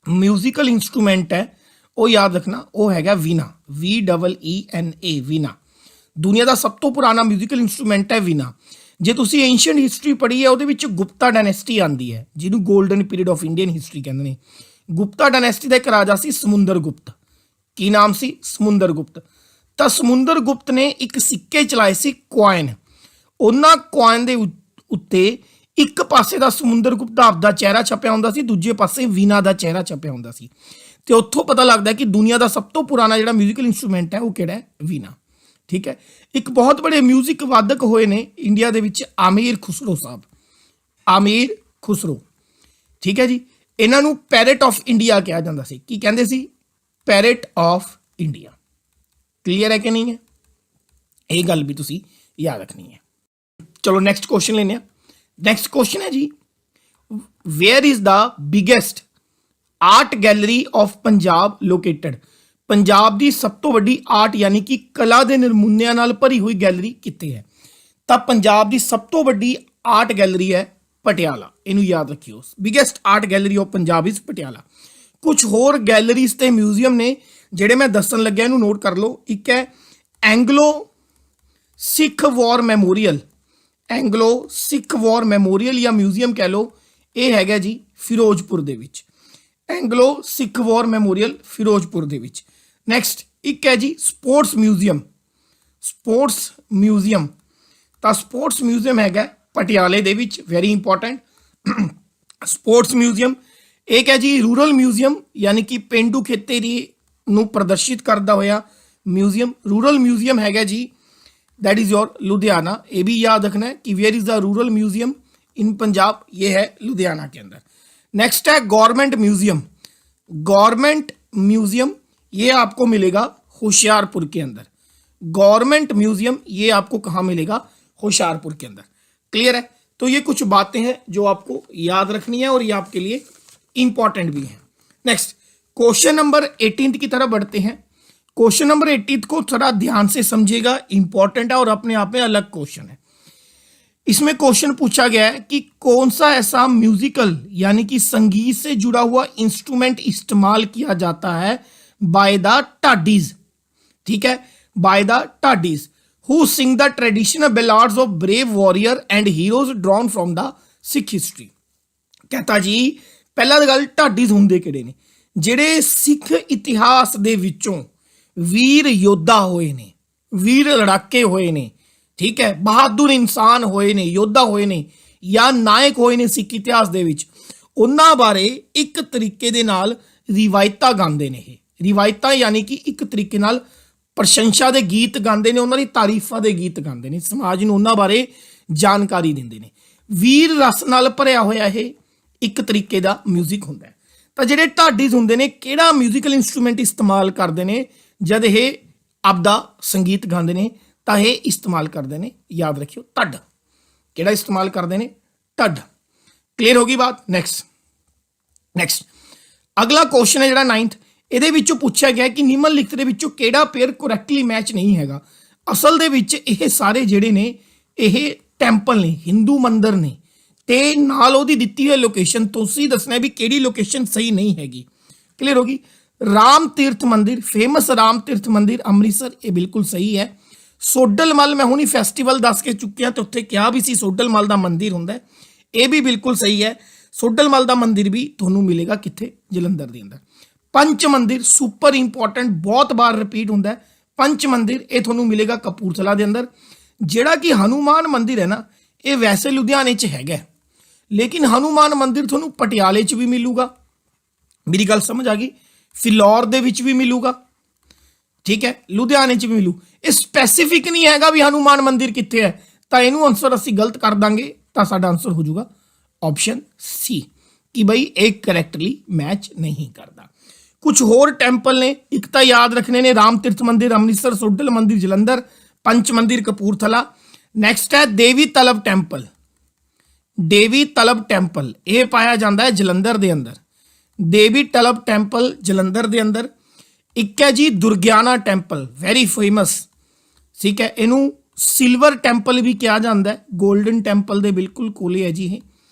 [SPEAKER 1] म्यूजिकल इंस्ट्रूमेंट है, वो याद रखना, वो हैगा वीना। VEENA, वीना। दुनिया का सब तो पुराना म्यूजिकल इंस्ट्रूमेंट है वीना। जे तुसी एंशियंट हिस्टरी पढ़ी है, वो गुप्ता डायनेस्टी आती है, जिन्होंने golden period of Indian history कहते हैं। गुप्ता डायनेस्टी का एक राजा सी समुंदर गुप्त। की नाम सी? समुंदर गुप्त। तो समुंदर गुप्त ने एक सिक्के चलाए सी कॉइन। उन्होंने कॉइन के उत्ते एक पासे का समुंदर गुप्त आपका चेहरा छपया होंदा सी, दूजे पासे वीना का चेहरा छपया होंदा सी। ਤੇ ਉੱਥੋਂ ਪਤਾ ਲੱਗਦਾ ਕਿ ਦੁਨੀਆ ਦਾ ਸਭ ਤੋਂ ਪੁਰਾਣਾ ਜਿਹੜਾ ਮਿਊਜ਼ੀਕਲ ਇਨਸਟਰੂਮੈਂਟ ਹੈ ਉਹ ਕਿਹੜਾ ਹੈ, ਵੀਣਾ। ਠੀਕ ਹੈ। ਇੱਕ ਬਹੁਤ ਬੜੇ ਮਿਊਜ਼ਿਕ ਵਾਦਕ ਹੋਏ ਨੇ ਇੰਡੀਆ ਦੇ ਵਿੱਚ, ਆਮੀਰ ਖੁਸਰੋ ਸਾਹਿਬ, ਆਮੀਰ ਖੁਸਰੋ। ਠੀਕ ਹੈ ਜੀ। ਇਹਨਾਂ ਨੂੰ ਪੈਰਟ ਆਫ ਇੰਡੀਆ ਕਿਹਾ ਜਾਂਦਾ ਸੀ। ਕੀ ਕਹਿੰਦੇ ਸੀ? Parrot of India. ਕਲੀਅਰ ਹੈ ਕਿ ਨਹੀਂ ਹੈ? ਇਹ ਗੱਲ ਵੀ ਤੁਸੀਂ ਯਾਦ ਰੱਖਣੀ ਹੈ। ਚਲੋ ਨੈਕਸਟ ਕੁਐਸਚਨ ਲੈਂਦੇ ਹਾਂ। ਨੈਕਸਟ ਕੁਐਸਚਨ ਹੈ ਜੀ, where is the biggest art gallery of Punjab located? Punjab ਦੀ ਸਭ ਤੋਂ ਵੱਡੀ ਆਰਟ ਯਾਨੀ ਕਿ ਕਲਾ ਦੇ ਨਮੂਨਿਆਂ ਨਾਲ ਭਰੀ ਹੋਈ ਗੈਲਰੀ ਕਿੱਥੇ ਹੈ? ਤਾਂ ਪੰਜਾਬ ਦੀ ਸਭ ਤੋਂ ਵੱਡੀ ਆਰਟ ਗੈਲਰੀ ਹੈ ਪਟਿਆਲਾ। ਇਹਨੂੰ ਯਾਦ ਰੱਖਿਓ, biggest art gallery of Punjab is Patiala. ਕੁਝ ਹੋਰ ਗੈਲਰੀਜ਼ ਤੇ ਮਿਊਜ਼ੀਅਮ ਨੇ ਜਿਹੜੇ ਮੈਂ ਦੱਸਣ ਲੱਗਿਆ, ਇਹਨੂੰ ਨੋਟ ਕਰ ਲਓ। ਇੱਕ ਹੈ ਐਂਗਲੋ ਸਿੱਖ ਵਾਰ ਮੈਮੋਰੀਅਲ, ਐਂਗਲੋ ਸਿੱਖ ਵਾਰ ਮੈਮੋਰੀਅਲ ਜਾਂ ਮਿਊਜ਼ੀਅਮ ਕਹਿ ਲਓ, ਇਹ ਹੈਗਾ ਜੀ ਫਿਰੋਜ਼ਪੁਰ ਦੇ ਵਿੱਚ। ਐਂਗਲੋ ਸਿੱਖ ਵਾਰ ਮੈਮੋਰੀਅਲ ਫਿਰੋਜ਼ਪੁਰ ਦੇ ਵਿੱਚ। ਨੈਕਸਟ ਇੱਕ ਹੈ ਜੀ ਸਪੋਰਟਸ ਮਿਊਜ਼ੀਅਮ, ਸਪੋਰਟਸ ਮਿਊਜ਼ੀਅਮ। ਤਾਂ ਸਪੋਰਟਸ ਮਿਊਜ਼ੀਅਮ ਹੈਗਾ ਪਟਿਆਲੇ ਦੇ ਵਿੱਚ, ਵੈਰੀ ਇੰਪੋਰਟੈਂਟ ਸਪੋਰਟਸ ਮਿਊਜ਼ੀਅਮ। ਇੱਕ ਹੈ ਜੀ ਰੂਰਲ ਮਿਊਜ਼ੀਅਮ ਯਾਨੀ ਕਿ ਪੇਂਡੂ ਖੇਤਰੀ ਨੂੰ ਪ੍ਰਦਰਸ਼ਿਤ ਕਰਦਾ ਹੋਇਆ ਮਿਊਜ਼ੀਅਮ, ਰੂਰਲ ਮਿਊਜ਼ੀਅਮ ਹੈਗਾ ਜੀ दैट इज योर लुधियाना। ये भी याद रखना है कि where is the rural museum in Punjab, ये है लुधियाना के अंदर। नेक्स्ट है गवर्नमेंट म्यूजियम, गवर्नमेंट म्यूजियम ये आपको मिलेगा होशियारपुर के अंदर। गवर्नमेंट म्यूजियम ये आपको कहाँ मिलेगा? होशियारपुर के अंदर। क्लियर है? तो ये कुछ बातें हैं जो आपको याद रखनी है और ये आपके लिए इंपॉर्टेंट भी हैं। नेक्स्ट क्वेश्चन नंबर 18 की तरफ बढ़ते हैं। क्वेश्चन नंबर 18 को थोड़ा ध्यान से समझिएगा, इंपॉर्टेंट है और अपने आप में अलग क्वेश्चन है। इसमें क्वेश्चन पूछा गया है कि कौन सा ऐसा म्यूजिकल यानी कि संगीत से जुड़ा हुआ इंस्ट्रूमेंट इस्तेमाल किया जाता है बाय द ढाडीज। ठीक है, by the Dhadis who sing the traditional ballads of brave warrior and heroes drawn from the Sikh history. कहता जी पहला गल ढाडीज हुंदे किहड़े ने? ਜਿਹੜੇ ਸਿੱਖ ਇਤਿਹਾਸ ਦੇ ਵਿੱਚੋਂ ਵੀਰ ਯੋਧਾ ਹੋਏ ਨੇ, ਵੀਰ ਲੜਾਕੇ ਹੋਏ ਨੇ, ਠੀਕ ਹੈ, ਬਹਾਦਰ ਇਨਸਾਨ ਹੋਏ ਨੇ, ਯੋਧਾ ਹੋਏ ਨੇ ਜਾਂ ਨਾਇਕ ਹੋਏ ਨੇ ਸਿੱਖ ਇਤਿਹਾਸ ਦੇ ਵਿੱਚ, ਉਹਨਾਂ ਬਾਰੇ ਇੱਕ ਤਰੀਕੇ ਦੇ ਨਾਲ ਰਿਵਾਇਤਾਂ ਗਾਉਂਦੇ ਨੇ। ਇਹ ਰਿਵਾਇਤਾਂ ਯਾਨੀ ਕਿ ਇੱਕ ਤਰੀਕੇ ਨਾਲ ਪ੍ਰਸ਼ੰਸਾ ਦੇ ਗੀਤ ਗਾਉਂਦੇ ਨੇ, ਉਹਨਾਂ ਦੀ ਤਾਰੀਫਾਂ ਦੇ ਗੀਤ ਗਾਉਂਦੇ ਨੇ, ਸਮਾਜ ਨੂੰ ਉਹਨਾਂ ਬਾਰੇ ਜਾਣਕਾਰੀ ਦਿੰਦੇ ਨੇ। ਵੀਰ ਰਸ ਨਾਲ ਭਰਿਆ ਹੋਇਆ ਇਹ ਇੱਕ ਤਰੀਕੇ ਦਾ ਮਿਊਜ਼ਿਕ ਹੁੰਦਾ ਹੈ। ਤਾਂ ਜਿਹੜੇ ਢਾਡੀਜ਼ ਹੁੰਦੇ ਨੇ ਕਿਹੜਾ ਮਿਊਜ਼ੀਕਲ ਇਨਸਟਰੂਮੈਂਟ ਇਸਤੇਮਾਲ ਕਰਦੇ ਨੇ ਜਦ ਇਹ ਆਪਦਾ ਸੰਗੀਤ ਗਾਉਂਦੇ ਨੇ? ਤਾਂ ਇਹ ਇਸਤੇਮਾਲ ਕਰਦੇ ਨੇ, ਯਾਦ ਰੱਖਿਓ, ਢੱਡ। ਕਿਹੜਾ ਇਸਤੇਮਾਲ ਕਰਦੇ ਨੇ? ਢੱਡ। ਕਲੀਅਰ ਹੋ ਗਈ ਬਾਤ? ਨੈਕਸਟ ਅਗਲਾ ਕੁਐਸਚਨ ਹੈ ਜਿਹੜਾ 9th, ਇਹਦੇ ਵਿੱਚੋਂ ਪੁੱਛਿਆ ਗਿਆ ਕਿ ਨਿਮਨ ਲਿਖਤ ਦੇ ਵਿੱਚੋਂ ਕਿਹੜਾ ਪੇਅਰ ਕਰੈਕਟਲੀ ਮੈਚ ਨਹੀਂ ਹੈਗਾ। ਅਸਲ ਦੇ ਵਿੱਚ ਇਹ ਸਾਰੇ ਜਿਹੜੇ ਨੇ ਇਹ ਟੈਂਪਲ ਨੇ, ਹਿੰਦੂ ਮੰਦਿਰ ਨੇ, ਤੇ ਨਾਲ ਉਹਦੀ ਦਿੱਤੀ ਹੋਈ ਲੋਕੇਸ਼ਨ ਤੁਸੀਂ ਦੱਸਣਾ ਵੀ ਕਿਹੜੀ ਲੋਕੇਸ਼ਨ ਸਹੀ ਨਹੀਂ ਹੈਗੀ। ਕਲੀਅਰ ਹੋ ਗਈ? ਰਾਮ ਤੀਰਥ ਮੰਦਿਰ, ਫੇਮਸ ਰਾਮ ਤੀਰਥ ਮੰਦਿਰ ਅੰਮ੍ਰਿਤਸਰ, ਇਹ ਬਿਲਕੁਲ ਸਹੀ ਹੈ। ਸੋਡਲ ਮੱਲ ਮੈਂ ਹੁਣੀ ਫੈਸਟੀਵਲ ਦੱਸ ਕੇ ਚੁੱਕਿਆ ਤੇ ਉੱਥੇ ਕਿਹਾ ਵੀ ਸੀ ਸੋਡਲ ਮੱਲ ਦਾ ਮੰਦਿਰ ਹੁੰਦਾ, ਇਹ ਵੀ ਬਿਲਕੁਲ ਸਹੀ ਹੈ। ਸੋਡਲ ਮੱਲ ਦਾ ਮੰਦਿਰ ਵੀ ਤੁਹਾਨੂੰ ਮਿਲੇਗਾ ਕਿੱਥੇ? ਜਲੰਧਰ ਦੇ ਅੰਦਰ। ਪੰਚ ਮੰਦਿਰ ਸੁਪਰ ਇੰਪੋਰਟੈਂਟ, ਬਹੁਤ ਵਾਰ ਰਿਪੀਟ ਹੁੰਦਾ ਹੈ। ਪੰਚ ਮੰਦਿਰ ਇਹ ਤੁਹਾਨੂੰ ਮਿਲੇਗਾ ਕਪੂਰਥਲਾ ਦੇ ਅੰਦਰ। ਜਿਹੜਾ ਕਿ ਹਨੂਮਾਨ ਮੰਦਿਰ ਹੈ ਨਾ, ਇਹ ਵੈਸੇ ਲੁਧਿਆਣੇ 'ਚ ਹੈਗਾ, ਲੇਕਿਨ ਹਨੂਮਾਨ ਮੰਦਿਰ ਤੁਹਾਨੂੰ ਪਟਿਆਲੇ 'ਚ ਵੀ ਮਿਲੂਗਾ। ਮੇਰੀ ਗੱਲ ਸਮਝ ਆ ਗਈ? ਫਿਲੌਰ ਦੇ ਵਿੱਚ ਵੀ ਮਿਲੂਗਾ, ਠੀਕ ਹੈ, ਲੁਧਿਆਣੇ 'ਚ ਵੀ ਮਿਲੂ। ਇਹ ਸਪੈਸੀਫਿਕ ਨਹੀਂ ਹੈਗਾ ਵੀ ਹਨੂਮਾਨ ਮੰਦਿਰ ਕਿੱਥੇ ਹੈ, ਤਾਂ ਇਹਨੂੰ ਆਨਸਰ ਅਸੀਂ ਗਲਤ ਕਰ ਦਾਂਗੇ, ਤਾਂ ਸਾਡਾ ਆਨਸਰ ਹੋ ਜਾਊਗਾ ਆਪਸ਼ਨ ਸੀ ਕਿ ਬਈ ਇਹ ਕਰੈਕਟਲੀ ਮੈਚ ਨਹੀਂ ਕਰਦਾ। ਕੁਝ ਹੋਰ ਟੈਂਪਲ ਨੇ, ਇੱਕ ਤਾਂ ਯਾਦ ਰੱਖਣੇ ਨੇ ਰਾਮ ਤੀਰਥ ਮੰਦਿਰ ਅੰਮ੍ਰਿਤਸਰ, ਸੋਡਲ ਮੰਦਿਰ ਜਲੰਧਰ, ਪੰਚ ਮੰਦਿਰ ਕਪੂਰਥਲਾ। ਨੈਕਸਟ ਹੈ ਦੇਵੀ ਤਲਬ ਟੈਂਪਲ, ਦੇਵੀ ਤਲਬ ਟੈਂਪਲ ਇਹ ਪਾਇਆ ਜਾਂਦਾ ਹੈ ਜਲੰਧਰ ਦੇ ਅੰਦਰ। ਦੇਵੀ ਤਲਬ ਟੈਂਪਲ ਜਲੰਧਰ ਦੇ ਅੰਦਰ। ਇੱਕ ਹੈ ਜੀ ਦੁਰਗਿਆਨਾ ਟੈਂਪਲ, ਵੈਰੀ ਫੇਮਸ, ਠੀਕ ਹੈ, ਇਹਨੂੰ ਸਿਲਵਰ ਟੈਂਪਲ ਵੀ ਕਿਹਾ ਜਾਂਦਾ ਹੈ, ਗੋਲਡਨ ਟੈਂਪਲ ਦੇ ਬਿਲਕੁਲ ਕੋਲੇ ਹੈ ਜੀ ਇਹ,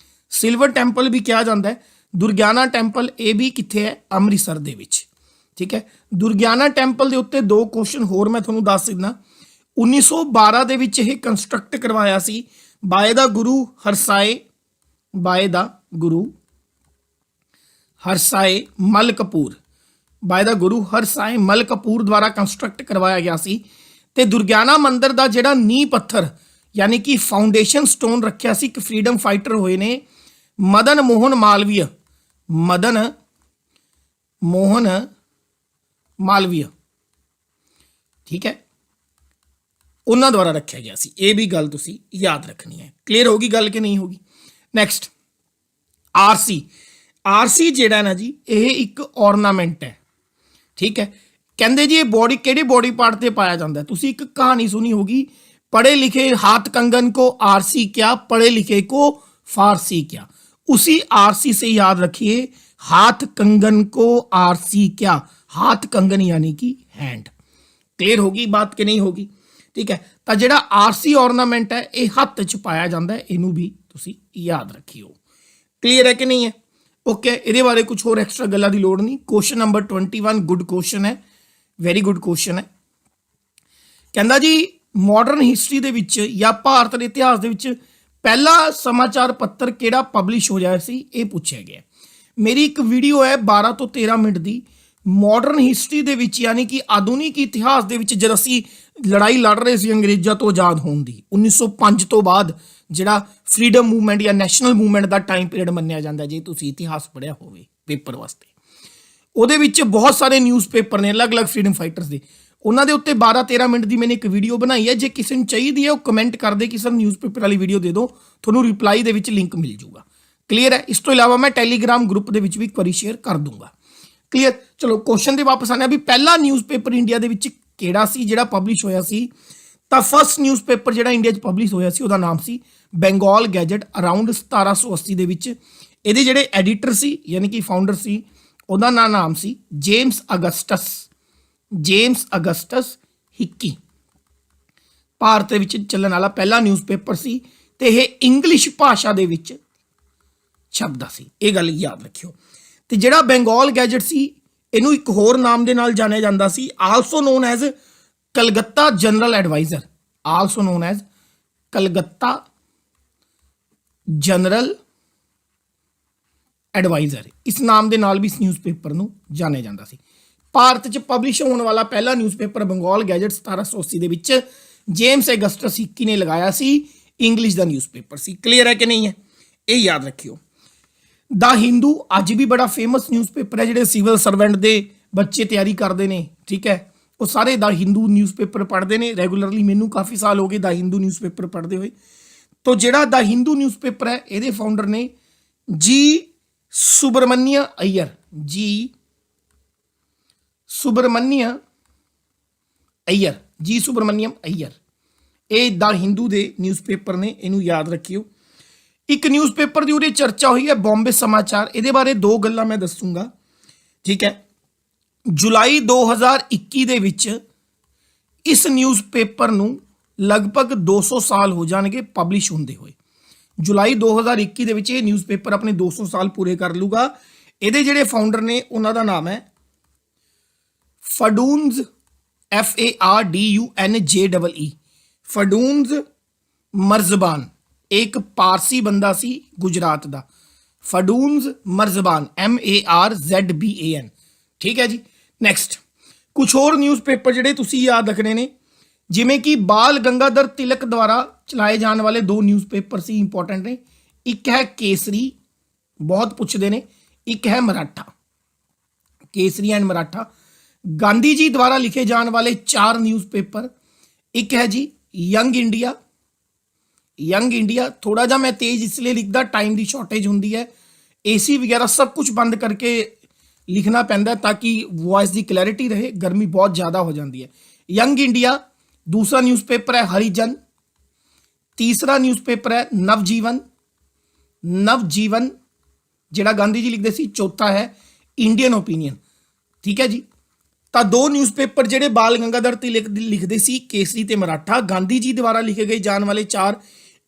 [SPEAKER 1] ਸਿਲਵਰ ਟੈਂਪਲ ਵੀ ਕਿਹਾ ਜਾਂਦਾ ਹੈ। ਦੁਰਗਿਆਨਾ ਟੈਂਪਲ ਇਹ ਵੀ ਕਿੱਥੇ ਹੈ? ਅੰਮ੍ਰਿਤਸਰ ਦੇ ਵਿੱਚ, ਠੀਕ ਹੈ। ਦੁਰਗਿਆਨਾ ਟੈਂਪਲ ਦੇ ਉੱਤੇ ਦੋ ਕੁਐਸਚਨ ਹੋਰ ਮੈਂ ਤੁਹਾਨੂੰ ਦੱਸ ਦਿੰਦਾ। 1912 ਦੇ ਵਿੱਚ ਇਹ ਕੰਸਟਰਕਟ ਕਰਵਾਇਆ ਸੀ ਬਾਏ ਦਾ ਗੁਰੂ ਹਰਸਾਏ, ਬਾਏ ਦਾ ਗੁਰੂ ਹਰਸਾਏ ਮਲ ਕਪੂਰ, ਬਾਏ ਦਾ ਗੁਰੂ ਹਰਸਾਏ ਮਲ ਕਪੂਰ ਦੁਆਰਾ ਕੰਸਟਰਕਟ ਕਰਵਾਇਆ ਗਿਆ ਸੀ। ਤੇ ਦੁਰਗਿਆਨਾ ਮੰਦਿਰ ਦਾ ਜਿਹੜਾ ਨੀਂਹ ਪੱਥਰ ਯਾਨੀ ਕਿ ਫਾਊਂਡੇਸ਼ਨ ਸਟੋਨ ਰੱਖਿਆ ਸੀ ਇੱਕ ਫਰੀडम ਫਾਈਟਰ ਹੋਏ ਨੇ ਮਦਨ ਮੋਹਨ ਮਾਲਵੀय, ਮਦਨ मोहन मालवीय, ठीक है, ਉਹਨਾਂ ਦੁਆਰਾ ਰੱਖਿਆ ਗਿਆ ਸੀ। ਇਹ ਵੀ ਗੱਲ ਤੁਸੀਂ ਯਾਦ ਰੱਖਣੀ ਹੈ। ਕਲੀਅਰ ਹੋਗੀ ਗੱਲ ਕਿ ਨਹੀਂ ਹੋਗੀ? ਨੈਕਸਟ ਆਰਸੀ ਜਿਹੜਾ ਨਾ ਜੀ ਇਹ ਇੱਕ ornament ਹੈ, ਠੀਕ ਹੈ। ਕਹਿੰਦੇ ਜੀ ਇਹ ਬੋਡੀ ਕਿਹੜੇ ਬੋਡੀ ਪਾर्ट ਤੇ ਪਾਇਆ ਜਾਂਦਾ? ਤੁਸੀਂ ਇੱਕ ਕਹਾਣੀ ਸੁਣੀ ਹੋਗੀ, पढ़े लिखे हाथ कंगन को आरसी क्या, पढ़े लिखे को फारसी क्या। उसी आरसी से याद रखिए, हाथ कंगन को आरसी क्या, हाथ कंगन यानी कि हैंड। क्लियर होगी बात कि नहीं होगी? ठीक है, तो जिहड़ा आरसी ऑर्नामेंट है ये हत्थ च पाया जाता है, इनू भी तुसी याद रखियो। क्लियर है कि नहीं है? ओके, ये बारे कुछ होर एक्स्ट्रा गल्लां दी लोड़ नहीं। क्वेश्चन नंबर 21 गुड क्वेश्चन है, वेरी गुड क्वेश्चन है। कहंदा जी मॉडर्न हिस्टरी ਦੇ ਵਿੱਚ ਜਾਂ ਭਾਰਤ ਦੇ ਇਤਿਹਾਸ ਦੇ ਵਿੱਚ ਪਹਿਲਾ ਸਮਾਚਾਰ ਪੱਤਰ ਕਿਹੜਾ ਪਬਲਿਸ਼ ਹੋਇਆ ਸੀ, ਇਹ ਪੁੱਛਿਆ ਗਿਆ। ਮੇਰੀ ਇੱਕ ਵੀਡੀਓ ਹੈ 12 ਤੋਂ 13 ਮਿੰਟ ਦੀ, ਮਾਡਰਨ ਹਿਸਟਰੀ ਦੇ ਵਿੱਚ ਯਾਨੀ ਕਿ ਆਧੁਨਿਕ ਇਤਿਹਾਸ ਦੇ ਵਿੱਚ ਜਦ ਅਸੀਂ ਲੜਾਈ ਲੜ ਰਹੇ ਸੀ ਅੰਗਰੇਜ਼ਾਂ ਤੋਂ ਆਜ਼ਾਦ ਹੋਣ ਦੀ 1905 ਤੋਂ ਬਾਅਦ, ਜਿਹੜਾ ਫਰੀडम ਮੂਵਮੈਂਟ ਜਾਂ ਨੈਸ਼ਨਲ ਮੂਵਮੈਂਟ ਦਾ ਟਾਈਮ ਪੀਰੀਅਡ ਮੰਨਿਆ ਜਾਂਦਾ ਜੇ ਤੁਸੀਂ ਇਤਿਹਾਸ ਪੜ੍ਹਿਆ ਹੋਵੇ ਪੇਪਰ ਵਾਸਤੇ। ਉਹਦੇ ਵਿੱਚ ਬਹੁਤ ਸਾਰੇ ਨਿਊਜ਼ਪੇਪਰ ਨੇ ਅਲੱਗ-ਅਲੱਗ ਫਰੀडम ਫਾਈਟਰਸ ਦੇ, ਉਹਨਾਂ ਦੇ ਉੱਤੇ 12-13 ਮਿੰਟ ਦੀ ਮੈंने ਇੱਕ ਵੀਡੀਓ ਬਣਾਈ ਹੈ। ਜੇ ਕਿਸੇ ਨੂੰ ਚਾਹੀਦੀ ਹੈ ਉਹ ਕਮੈਂਟ ਕਰ ਦੇ ਕਿ ਸਰ ਨਿਊਜ਼ਪੇਪਰ ਵਾਲੀ ਵੀਡੀਓ ਦੇ ਦਿਓ, ਤੁਹਾਨੂੰ ਰਿਪਲਾਈ ਦੇ ਵਿੱਚ ਲਿੰਕ ਮਿਲ ਜਾਊਗਾ। ਕਲੀਅਰ ਹੈ? ਇਸ ਤੋਂ ਇਲਾਵਾ ਮੈਂ ਟੈਲੀਗ੍ਰਾਮ ਗਰੁੱਪ ਦੇ ਵਿੱਚ ਵੀ ਇੱਕ ਵਾਰੀ ਸ਼ੇਅਰ ਕਰ ਦੂੰਗਾ। ਕਲੀਅਰ? ਚਲੋ ਕੁਐਸਚਨ ਤੇ ਵਾਪਸ ਆਉਂਦੇ ਆ ਵੀ ਪਹਿਲਾ ਨਿਊਜ਼ਪੇਪਰ ਇੰਡੀਆ ਦੇ ਵਿੱਚ ਕਿਹੜਾ ਸੀ ਜਿਹੜਾ ਪਬਲਿਸ਼ ਹੋਇਆ ਸੀ? ਤਾਂ ਫਸਟ ਨਿਊਜ਼ਪੇਪਰ ਜਿਹੜਾ ਇੰਡੀਆ 'ਚ ਪਬਲਿਸ਼ ਹੋਇਆ ਸੀ ਉਹਦਾ ਨਾਮ ਸੀ ਬੰਗਾਲ ਗੈਜਟ, ਅਰਾਊਂਡ 1780 ਦੇ ਵਿੱਚ। ਇਹਦੇ ਜਿਹੜੇ ਐਡੀਟਰ ਸੀ ਯਾਨੀ ਕਿ ਫਾਊਂਡਰ ਸੀ ਉਹਦਾ ਨਾਮ ਸੀ ਜੇਮਸ ਅਗਸਟਸ ਹਿੱਕੀ। ਭਾਰਤ ਦੇ ਵਿੱਚ ਚੱਲਣ ਵਾਲਾ ਪਹਿਲਾ ਨਿਊਜ਼ਪੇਪਰ ਸੀ ਤੇ ਇਹ ਇੰਗਲਿਸ਼ ਭਾਸ਼ਾ ਦੇ ਵਿੱਚ ਛਪਦਾ ਸੀ, ਇਹ ਗੱਲ ਯਾਦ ਰੱਖਿਓ। ਤੇ ਜਿਹੜਾ ਬੰਗਾਲ ਗੈਜਟ ਸੀ ਇਹਨੂੰ ਇੱਕ ਹੋਰ ਨਾਮ ਦੇ ਨਾਲ ਜਾਣਿਆ ਜਾਂਦਾ ਸੀ, also known as Calcutta general adviser, also known as Calcutta general adviser. ਇਸ ਨਾਮ ਦੇ ਨਾਲ ਵੀ ਇਸ ਨਿਊਜ਼ਪੇਪਰ ਨੂੰ ਜਾਣਿਆ ਜਾਂਦਾ ਸੀ। ਭਾਰਤ 'ਚ ਪਬਲਿਸ਼ ਹੋਣ ਵਾਲਾ ਪਹਿਲਾ ਨਿਊਜ਼ਪੇਪਰ ਬੰਗਾਲ ਗੈਜਟ 1780 ਦੇ ਵਿੱਚ ਜੇਮਸ ਅਗਸਟਸ ਹਿੱਕੀ ਨੇ ਲਗਾਇਆ ਸੀ, ਇੰਗਲਿਸ਼ ਦਾ ਨਿਊਜ਼ਪੇਪਰ ਸੀ। ਕਲੀਅਰ ਹੈ ਕਿ ਨਹੀਂ ਹੈ? ਇਹ ਯਾਦ ਰੱਖਿਓ। ਦਾ ਹਿੰਦੂ ਅੱਜ ਵੀ ਬੜਾ ਫੇਮਸ ਨਿਊਜ਼ਪੇਪਰ ਹੈ, ਜਿਹੜੇ ਸਿਵਲ ਸਰਵੈਂਟ ਦੇ ਬੱਚੇ ਤਿਆਰੀ ਕਰਦੇ ਨੇ, ਠੀਕ ਹੈ, ਉਹ ਸਾਰੇ ਦਾ ਹਿੰਦੂ ਨਿਊਜ਼ਪੇਪਰ ਪੜ੍ਹਦੇ ਨੇ ਰੈਗੂਲਰਲੀ। ਮੈਨੂੰ ਕਾਫੀ ਸਾਲ ਹੋ ਗਏ ਦਾ ਹਿੰਦੂ ਨਿਊਜ਼ਪੇਪਰ ਪੜ੍ਹਦੇ ਹੋਏ। ਤੋ ਜਿਹੜਾ ਦਾ ਹਿੰਦੂ ਨਿਊਜ਼ਪੇਪਰ ਹੈ ਇਹਦੇ ਫਾਊਂਡਰ ਨੇ ਜੀ ਸੁਬਰਮਨਿਆ ਅਈਅਰ, ਜੀ ਸੁਬਰਮਨਿਅਮ ਅਈਅਰ। ਇਹ ਦਾ ਹਿੰਦੂ ਦੇ ਨਿਊਜ਼ਪੇਪਰ ਨੇ, ਇਹਨੂੰ ਯਾਦ ਰੱਖਿਓ। ਇੱਕ ਨਿਊਜ਼ਪੇਪਰ ਦੀ ਉਰੇ ਚਰਚਾ ਹੋਈ ਹੈ ਬੰਬੇ ਸਮਾਚਾਰ, ਇਹਦੇ ਬਾਰੇ ਦੋ ਗੱਲਾਂ ਮੈਂ ਦੱਸੂਗਾ, ਠੀਕ ਹੈ। ਜੁਲਾਈ 2021 ਦੇ ਵਿੱਚ ਇਸ ਨਿਊਜ਼ਪੇਪਰ ਨੂੰ ਲਗਭਗ 200 ਸਾਲ ਹੋ ਜਾਣਗੇ ਪਬਲਿਸ਼ ਹੁੰਦੇ ਹੋਏ। ਜੁਲਾਈ 2021 ਦੇ ਵਿੱਚ ਇਹ ਨਿਊਜ਼ਪੇਪਰ ਆਪਣੇ 200 ਸਾਲ ਪੂਰੇ ਕਰ ਲੂਗਾ। ਇਹਦੇ ਜਿਹੜੇ ਫਾਊਂਡਰ ਨੇ ਉਹਨਾਂ ਦਾ ਨਾਮ ਹੈ ਫਡੂਨਜ਼, FARDUNJEE, ਫਡੂਨਜ਼ ਮਰਜ਼ਬਾਨ। ਇੱਕ ਪਾਰਸੀ ਬੰਦਾ ਸੀ ਗੁਜਰਾਤ ਦਾ, ਫਡੂਨਜ਼ ਮਰਜ਼ਬਾਨ, MARZBAN, ਠੀਕ ਹੈ ਜੀ। ਨੈਕਸਟ ਕੁਛ ਹੋਰ ਨਿਊਜ਼ਪੇਪਰ ਜਿਹੜੇ ਤੁਸੀਂ ਯਾਦ ਰੱਖਣੇ ਨੇ, ਜਿਵੇਂ ਕਿ ਬਾਲ ਗੰਗਾਧਰ ਤਿਲਕ ਦੁਆਰਾ ਚਲਾਏ ਜਾਣ ਵਾਲੇ ਦੋ ਨਿਊਜ਼ਪੇਪਰ ਸੀ, ਇੰਪੋਰਟੈਂਟ ਨੇ। ਇੱਕ ਹੈ ਕੇਸਰੀ, ਬਹੁਤ ਪੁੱਛਦੇ ਨੇ, ਇੱਕ ਹੈ ਮਰਾਠਾ, ਕੇਸਰੀ ਐਂਡ ਮਰਾਠਾ। गांधी जी द्वारा लिखे जाने वाले 4 न्यूज़पेपर, एक है जी यंग इंडिया। थोड़ा जा मैं तेज इसलिए लिखता, टाइम की शॉर्टेज होंगी है, AC वगैरह सब कुछ बंद करके लिखना पैंदा ताकि वॉइस की क्लैरिटी रहे, गर्मी बहुत ज़्यादा हो जाती है। Young India. दूसरा न्यूज़पेपर है हरिजन। तीसरा न्यूज़पेपर है नवजीवन जिहड़ा गांधी जी लिखते सी। चौथा है इंडियन ओपीनियन, ठीक है जी। ਤਾਂ ਦੋ ਨਿਊਜ਼ਪੇਪਰ ਜਿਹੜੇ ਬਾਲ ਗੰਗਾਧਰ ਤਿਲਕ ਲਿਖਦੇ ਸੀ, ਕੇਸਰੀ ਤੇ ਮਰਾਠਾ। ਗਾਂਧੀ ਜੀ ਦੁਆਰਾ ਲਿਖੇ ਗਏ ਜਾਣ ਵਾਲੇ 4,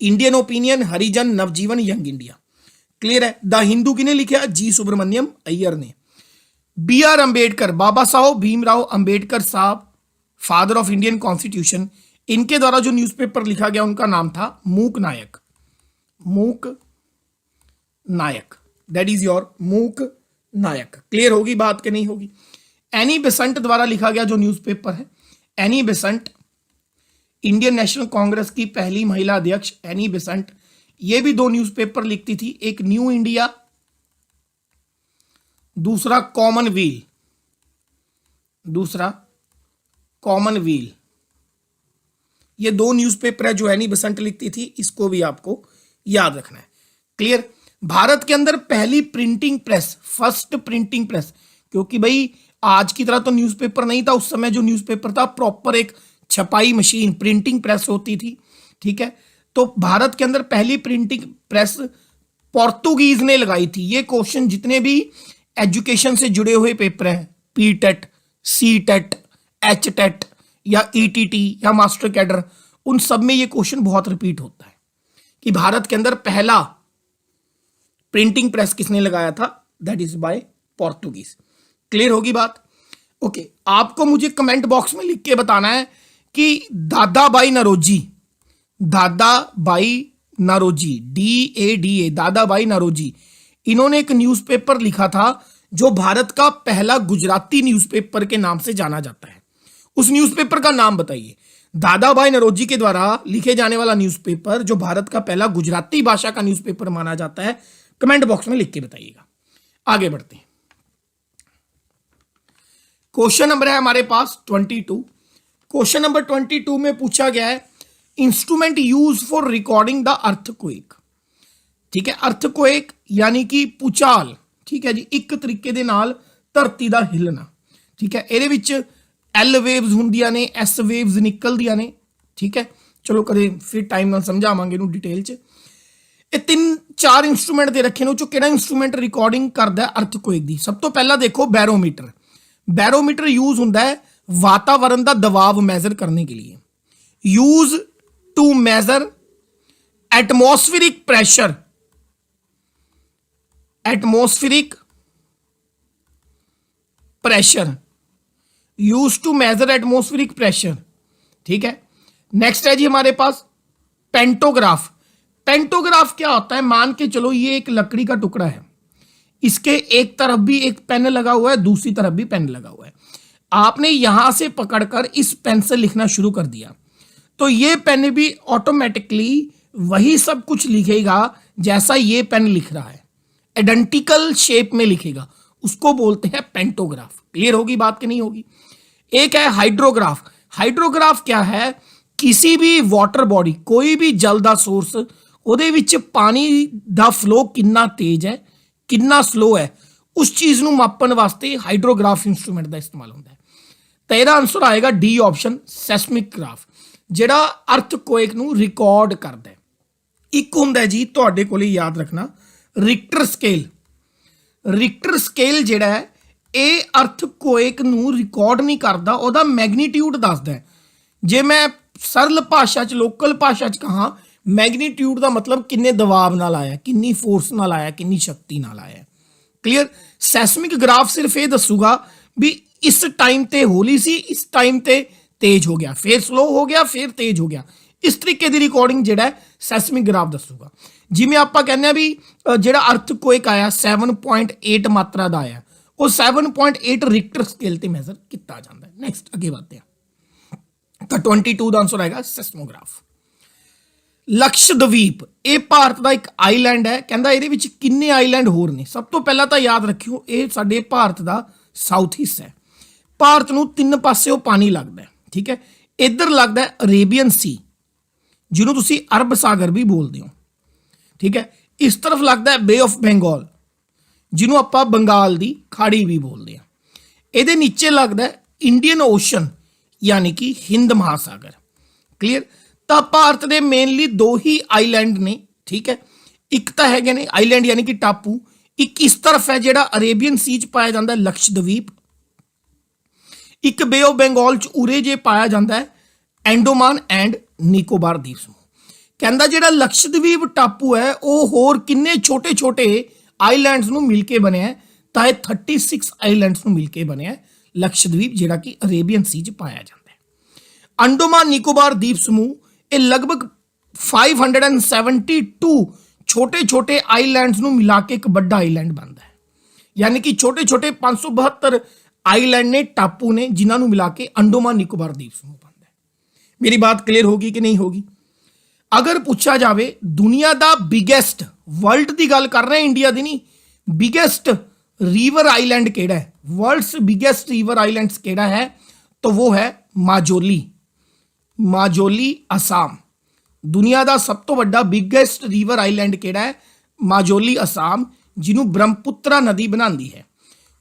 [SPEAKER 1] Indian opinion, Harijan, Navjivan, young India. Clear ਹੈ? ਦਾ ਹਿੰਦੂ ਕਿਨੇ ਲਿਖਿਆ? ਜੀ ਸੁਬਰਮਨਿयम अय्यर ने। BR अम्बेडकर, बाबा साहब भीमराव अम्बेडकर साहब, फादर ऑफ इंडियन कॉन्स्टिट्यूशन, इनके द्वारा जो न्यूज़पेपर लिखा गया उनका नाम था मूक नायक, दैट इज योर मूक नायक। क्लियर होगी बात कि नहीं होगी? एनी बेसेंट द्वारा लिखा गया जो न्यूज़पेपर है, Annie Besant, Indian national Congress की पहली महिला अध्यक्ष एनी बेसेंट, ये भी 2 न्यूज़पेपर लिखती थी, एक न्यू इंडिया, दूसरा कॉमनवेल, दूसरा कॉमनवेल। ये दो न्यूज़पेपर है जो एनी बेसेंट लिखती थी, इसको भी आपको याद रखना है। क्लियर। भारत के अंदर पहली printing press, first printing press, क्योंकि भाई आज की तरह तो न्यूज़पेपर नहीं था, उस समय जो न्यूज़पेपर था प्रॉपर एक छपाई मशीन प्रिंटिंग प्रेस होती थी, ठीक है। तो भारत के अंदर पहली प्रिंटिंग प्रेस पोर्तुगीज ने लगाई थी। ये क्वेश्चन जितने भी एजुकेशन से जुड़े हुए पेपर हैं, P TET, C TET, H TET या ईटीटी या मास्टर कैडर, उन सब में ये क्वेश्चन बहुत रिपीट होता है कि भारत के अंदर पहला प्रिंटिंग प्रेस किसने लगाया था, that is by Portuguese. Clear होगी बात। ओके, आपको मुझे कमेंट बॉक्स में लिख के बताना है कि दादाबाई नरोजी, दादाबाई नरोजी, DADA, दादाबाई नरोजी, इन्होंने एक न्यूज़पेपर लिखा था जो भारत का पहला गुजराती न्यूज़पेपर के नाम से जाना जाता है। उस न्यूज़पेपर का नाम बताइए। दादाबाई नरोजी के द्वारा लिखे जाने वाला न्यूज़पेपर जो भारत का पहला गुजराती भाषा का न्यूज़पेपर माना जाता है, कमेंट बॉक्स में लिख के बताइएगा। आगे बढ़ते हैं। क्वेश्चन नंबर है हमारे पास 22। क्वेश्चन नंबर 22 में पूछा गया है instrument use for recording the earthquake. ठीक है, अर्थक्वेक यानी कि पुचाल, ठीक है जी, एक तरीके ਦੇ ਨਾਲ ਧਰਤੀ ਦਾ ਹਿੱਲਣਾ। ठीक है, ਇਹਦੇ ਵਿੱਚ L ਵੇਵਸ ਹੁੰਦੀਆਂ ਨੇ, S ਵੇਵਸ ਨਿਕਲਦੀਆਂ ਨੇ। ठीक है, ਚਲੋ ਕਦੇ ਫਿਰ ਟਾਈਮ ਨਾਲ ਸਮਝਾਵਾਂਗੇ ਇਹਨੂੰ ਡਿਟੇਲ 'ਚ। ਇਹ 3-4 ਇੰਸਟਰੂਮੈਂਟ ਦੇ ਰੱਖੇ ਨੇ, ਉਹ 'ਚੋਂ ਕਿਹੜਾ ਇੰਸਟਰੂਮੈਂਟ ਰਿਕਾਰਡਿੰਗ ਕਰਦਾ ਅर्थक्वेक ਦੀ। ਸਭ ਤੋਂ ਪਹਿਲਾਂ ਦੇਖੋ बैरोमीटर। बैरोमीटर यूज होता है वातावरण का दबाव मेजर करने के लिए, use to measure atmospheric pressure, atmospheric pressure, use to measure atmospheric pressure. ठीक है, नेक्स्ट है जी हमारे पास पेंटोग्राफ। पेंटोग्राफ क्या होता है, मान के चलो ये एक लकड़ी का टुकड़ा है, इसके एक तरफ भी एक पेन लगा हुआ है, दूसरी तरफ भी पेन लगा हुआ है। आपने यहां से पकड़कर इस पेन से लिखना शुरू कर दिया तो ये पेन भी ऑटोमेटिकली वही सब कुछ लिखेगा जैसा ये पेन लिख रहा है, आइडेंटिकल शेप में लिखेगा। उसको बोलते हैं पेंटोग्राफ। क्लियर होगी बात कि नहीं होगी। एक है हाइड्रोग्राफ। हाइड्रोग्राफ क्या है, किसी भी वाटर बॉडी, कोई भी जल का सोर्स, ਉਹਦੇ ਵਿੱਚ ਪਾਣੀ ਦਾ ਫਲੋ ਕਿੰਨਾ ਤੇਜ਼ ਹੈ ਕਿੰਨਾ ਸਲੋ ਹੈ, ਉਸ ਚੀਜ਼ ਨੂੰ ਮਾਪਣ ਵਾਸਤੇ ਹਾਈਡਰੋਗ੍ਰਾਫ ਇੰਸਟਰੂਮੈਂਟ ਦਾ ਇਸਤੇਮਾਲ ਹੁੰਦਾ ਹੈ। ਤਾਂ ਇਹਦਾ ਆਨਸਰ ਆਏਗਾ ਡੀ ਆਪਸ਼ਨ, ਸੈਸਮਿਕ ਗ੍ਰਾਫ, ਜਿਹੜਾ ਅਰਥਕੁਏਕ ਨੂੰ ਰਿਕਾਰਡ ਕਰਦਾ ਹੈ। ਇੱਕ ਹੁੰਦਾ ਜੀ ਤੁਹਾਡੇ ਕੋਲੇ ਯਾਦ ਰੱਖਣਾ ਰਿਕਟਰ ਸਕੇਲ। ਰਿਕਟਰ ਸਕੇਲ ਜਿਹੜਾ ਹੈ ਇਹ ਅਰਥਕੁਏਕ ਨੂੰ ਰਿਕਾਰਡ ਨਹੀਂ ਕਰਦਾ, ਉਹਦਾ ਮੈਗਨੀਟਿਊਡ ਦੱਸਦਾ ਹੈ। ਜੇ ਮੈਂ ਸਰਲ ਭਾਸ਼ਾ 'ਚ, ਲੋਕਲ ਭਾਸ਼ਾ 'ਚ ਕਹਾਂ, मैगनीट्यूड का मतलब किन्ने दबाव नाल आया, किन्नी फोर्स नाल आया, किन्नी शक्ति नाल आया। क्लियर। सैसमिक ग्राफ सिर्फ ये दसूगा भी इस टाइम ते हौली सी, इस टाइम ते तेज हो गया, फिर स्लो हो गया, फिर तेज हो गया। इस तरीके की रिकॉर्डिंग जिहड़ा सैसमिक ग्राफ दसूगा। जिवें आपां कहने भी जिहड़ा अर्थक्वेक आया 7.8 मात्रा का आया, वो 7.8 रिक्टर स्केल ते मेजर किया जाता है। नैक्सट अगे बढ़ते हैं। तो 22 का आंसर आएगा सेस्मोग्राफ। लक्षद्वीप, ये भारत का एक आईलैंड है। कहता ये किन्ने आईलैंड होर ने। सब तो पहला तो याद रखियो ये साडे भारत का साउथ हिस्सा है। भारत नूं 3 पासे पानी लगता है। ठीक है, इधर लगता है अरेबियन सी, जिन्हों तुसी अरब सागर भी बोलते हो। ठीक है, इस तरफ लगता है बे ऑफ बंगाल, जिन्हों आपां बंगाल की खाड़ी भी बोलते हैं। ये नीचे लगता है इंडियन ओशन यानी कि हिंद महासागर। क्लीयर। तो भारत के मेनली 2 ही आईलैंड ने। ठीक है, एक तो है ने आईलैंड यानी कि टापू, एक इस तरफ है जो अरेबियन सी च पाया जाता है लक्षद्वीप, एक बे ऑफ बंगाल च उरे जे पाया जाता है एंडोमान एंड निकोबार द्वीप समूह। कहता जो लक्षद्वीप टापू है वो होर किन्ने छोटे छोटे आईलैंड्स नूं मिल के बने, तो यह 36 आईलैंड्स नूं मिल के बने लक्षद्वीप, जिहड़ा कि अरेबियन सी च पाया जाता है। अंडोमान निकोबार द्वीप समूह ये लगभग 572 छोटे छोटे आईलैंड्स नूं मिला के एक बड़ा आईलैंड बनता है। यानी कि छोटे छोटे 572 आईलैंड ने, टापू ने, जिन्हों नूं मिला के अंडोमान निकोबार द्वीप समूह बनता है। मेरी बात क्लियर होगी कि नहीं होगी। अगर पूछा जाए दुनिया का बिगेस्ट, वर्ल्ड की गल कर रहे हैं, इंडिया की नहीं, बिगेस्ट रिवर आइलैंड केड़ा है, वर्ल्ड्स बिगेस्ट रिवर आइलैंड्स केड़ा है, तो वो है माजोली। माजोली असम, दुनिया का सब तो बड़ा बिगेस्ट रिवर आइलैंड केड़ा है, माजोली असम, जिन्हों ब्रह्मपुत्रा नदी बनाती है।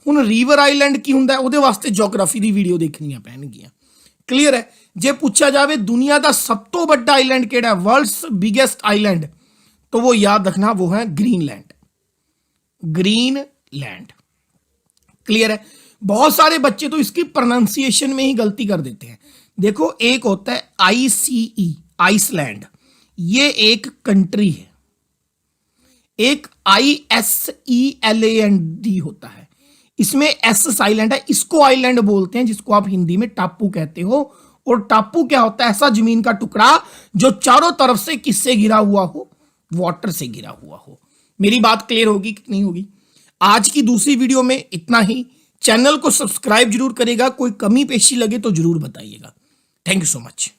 [SPEAKER 1] हुण रिवर आइलैंड की हुंदा है, उहदे वास्ते जोग्राफी की वीडियो देखनियां पैणगियां। क्लीयर है। जे पूछा जाए दुनिया का सब तो बड़ा आइलैंड केड़ा है, वर्ल्ड्स बिगेस्ट आइलैंड, तो वो याद रखना वो है ग्रीनलैंड। ग्रीनलैंड। क्लियर है। बहुत सारे बच्चे तो इसकी प्रोनाउंसिएशन में ही गलती कर देते हैं। देखो, एक होता है ICE, आइसलैंड, ये एक कंट्री है। एक ISELAND होता है, इसमें S साइलेंट है, इसको आइलैंड बोलते हैं, जिसको आप हिंदी में टापू कहते हो। और टापू क्या होता है? ऐसा जमीन का टुकड़ा जो चारों तरफ से किससे घिरा हुआ हो? वाटर से घिरा हुआ हो। मेरी बात क्लियर होगी कि नहीं होगी? आज की दूसरी वीडियो में इतना ही। चैनल को सब्सक्राइब जरूर करेगा, कोई कमी पेशी लगे तो जरूर बताइएगा। Thank you so much.